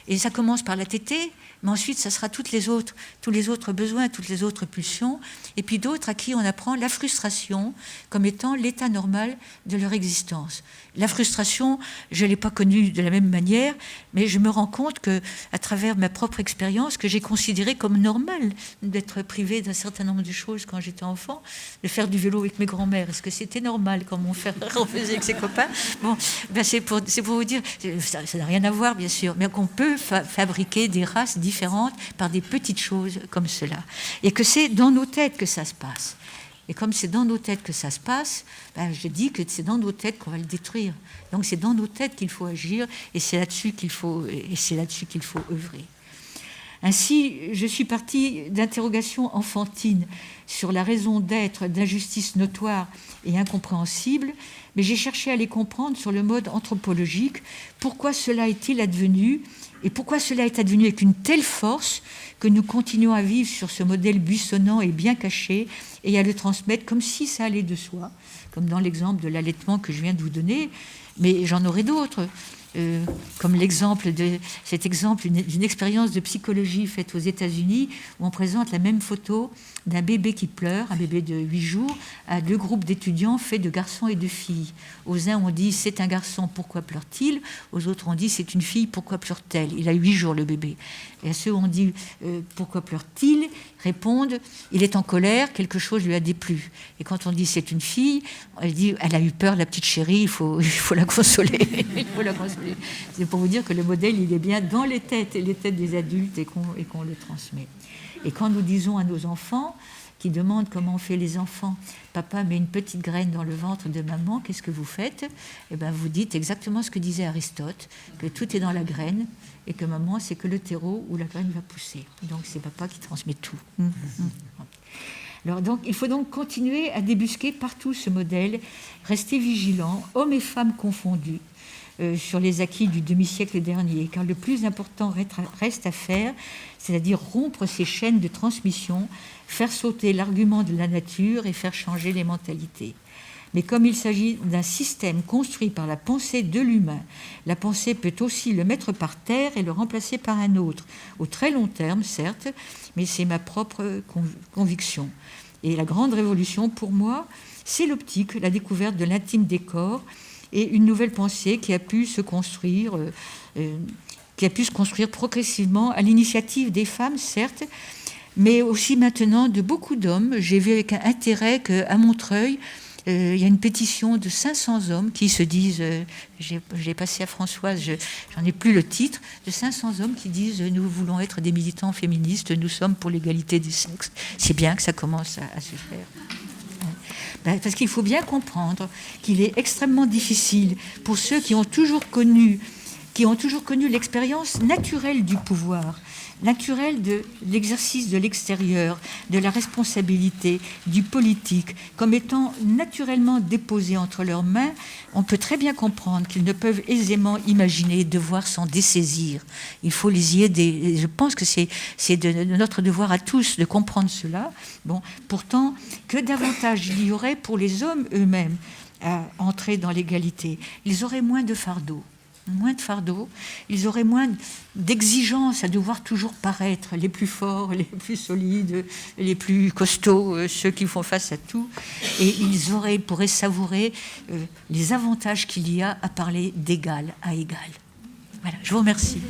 Et ça commence par la tétée, mais ensuite ça sera tous les autres besoins, toutes les autres pulsions, et puis d'autres à qui on apprend la frustration comme étant l'état normal de leur existence. La frustration, je ne l'ai pas connue de la même manière, mais je me rends compte que, à travers ma propre expérience, que j'ai considéré comme normal d'être privée d'un certain nombre de choses quand j'étais enfant, de faire du vélo avec mes grands-mères. Est-ce que c'était normal, comme on faisait avec ses copains? Bon, ben c'est pour vous dire, ça n'a rien à voir, bien sûr, mais qu'on peut fabriquer des races différentes par des petites choses comme cela. Et que c'est dans nos têtes que ça se passe. Et comme c'est dans nos têtes que ça se passe, je dis que c'est dans nos têtes qu'on va le détruire. Donc c'est dans nos têtes qu'il faut agir, et c'est là-dessus qu'il faut œuvrer. Ainsi, je suis partie d'interrogations enfantines sur la raison d'être d'injustices notoires et incompréhensibles, mais j'ai cherché à les comprendre sur le mode anthropologique. Pourquoi cela est-il advenu, et pourquoi cela est advenu avec une telle force que nous continuons à vivre sur ce modèle buissonnant et bien caché, et à le transmettre comme si ça allait de soi, comme dans l'exemple de l'allaitement que je viens de vous donner, mais j'en aurai d'autres. Comme cet exemple d'une expérience de psychologie faite aux États-Unis, où on présente la même photo d'un bébé qui pleure, un bébé de 8 jours, à 2 groupes d'étudiants faits de garçons et de filles. Aux uns on dit c'est un garçon, pourquoi pleure-t-il? Aux autres on dit c'est une fille, pourquoi pleure-t-elle? Il a 8 jours le bébé. Et à ceux où on dit pourquoi pleure-t-il, répondent il est en colère, quelque chose lui a déplu. Et quand on dit c'est une fille, elle dit elle a eu peur, la petite chérie, il faut la consoler. Il faut la consoler. C'est pour vous dire que le modèle il est bien dans les têtes des adultes et qu'on le transmet. Et quand nous disons à nos enfants qui demandent comment on fait les enfants, papa met une petite graine dans le ventre de maman, qu'est-ce que vous faites? Eh bien, vous dites exactement ce que disait Aristote, que tout est dans la graine et que maman, c'est que le terreau où la graine va pousser. Donc, c'est papa qui transmet tout. Alors, donc, il faut donc continuer à débusquer partout ce modèle, rester vigilant, hommes et femmes confondus, sur les acquis du demi-siècle dernier, car le plus important reste à faire, c'est-à-dire rompre ces chaînes de transmission, faire sauter l'argument de la nature et faire changer les mentalités. Mais comme il s'agit d'un système construit par la pensée de l'humain, la pensée peut aussi le mettre par terre et le remplacer par un autre, au très long terme, certes, mais c'est ma propre conviction. Et la grande révolution, pour moi, c'est l'optique, la découverte de l'intime des corps, et une nouvelle pensée qui a pu se construire progressivement à l'initiative des femmes, certes, mais aussi maintenant de beaucoup d'hommes. J'ai vu avec intérêt qu'à Montreuil, il y a une pétition de 500 hommes qui se disent, j'ai passé à Françoise, j'en ai plus le titre, de 500 hommes qui disent nous voulons être des militants féministes, nous sommes pour l'égalité des sexes. C'est bien que ça commence à se faire. Parce qu'il faut bien comprendre qu'il est extrêmement difficile pour ceux qui ont toujours connu l'expérience naturelle du pouvoir, naturelle de l'exercice de l'extérieur, de la responsabilité, du politique, comme étant naturellement déposés entre leurs mains. On peut très bien comprendre qu'ils ne peuvent aisément imaginer devoir s'en dessaisir. Il faut les y aider. Je pense que c'est de notre devoir à tous de comprendre cela. Bon, pourtant, que davantage il y aurait pour les hommes eux-mêmes à entrer dans l'égalité. Ils auraient moins de fardeau. Ils auraient moins d'exigences à devoir toujours paraître les plus forts, les plus solides, les plus costauds, ceux qui font face à tout. Et ils pourraient savourer les avantages qu'il y a à parler d'égal à égal. Voilà, je vous remercie.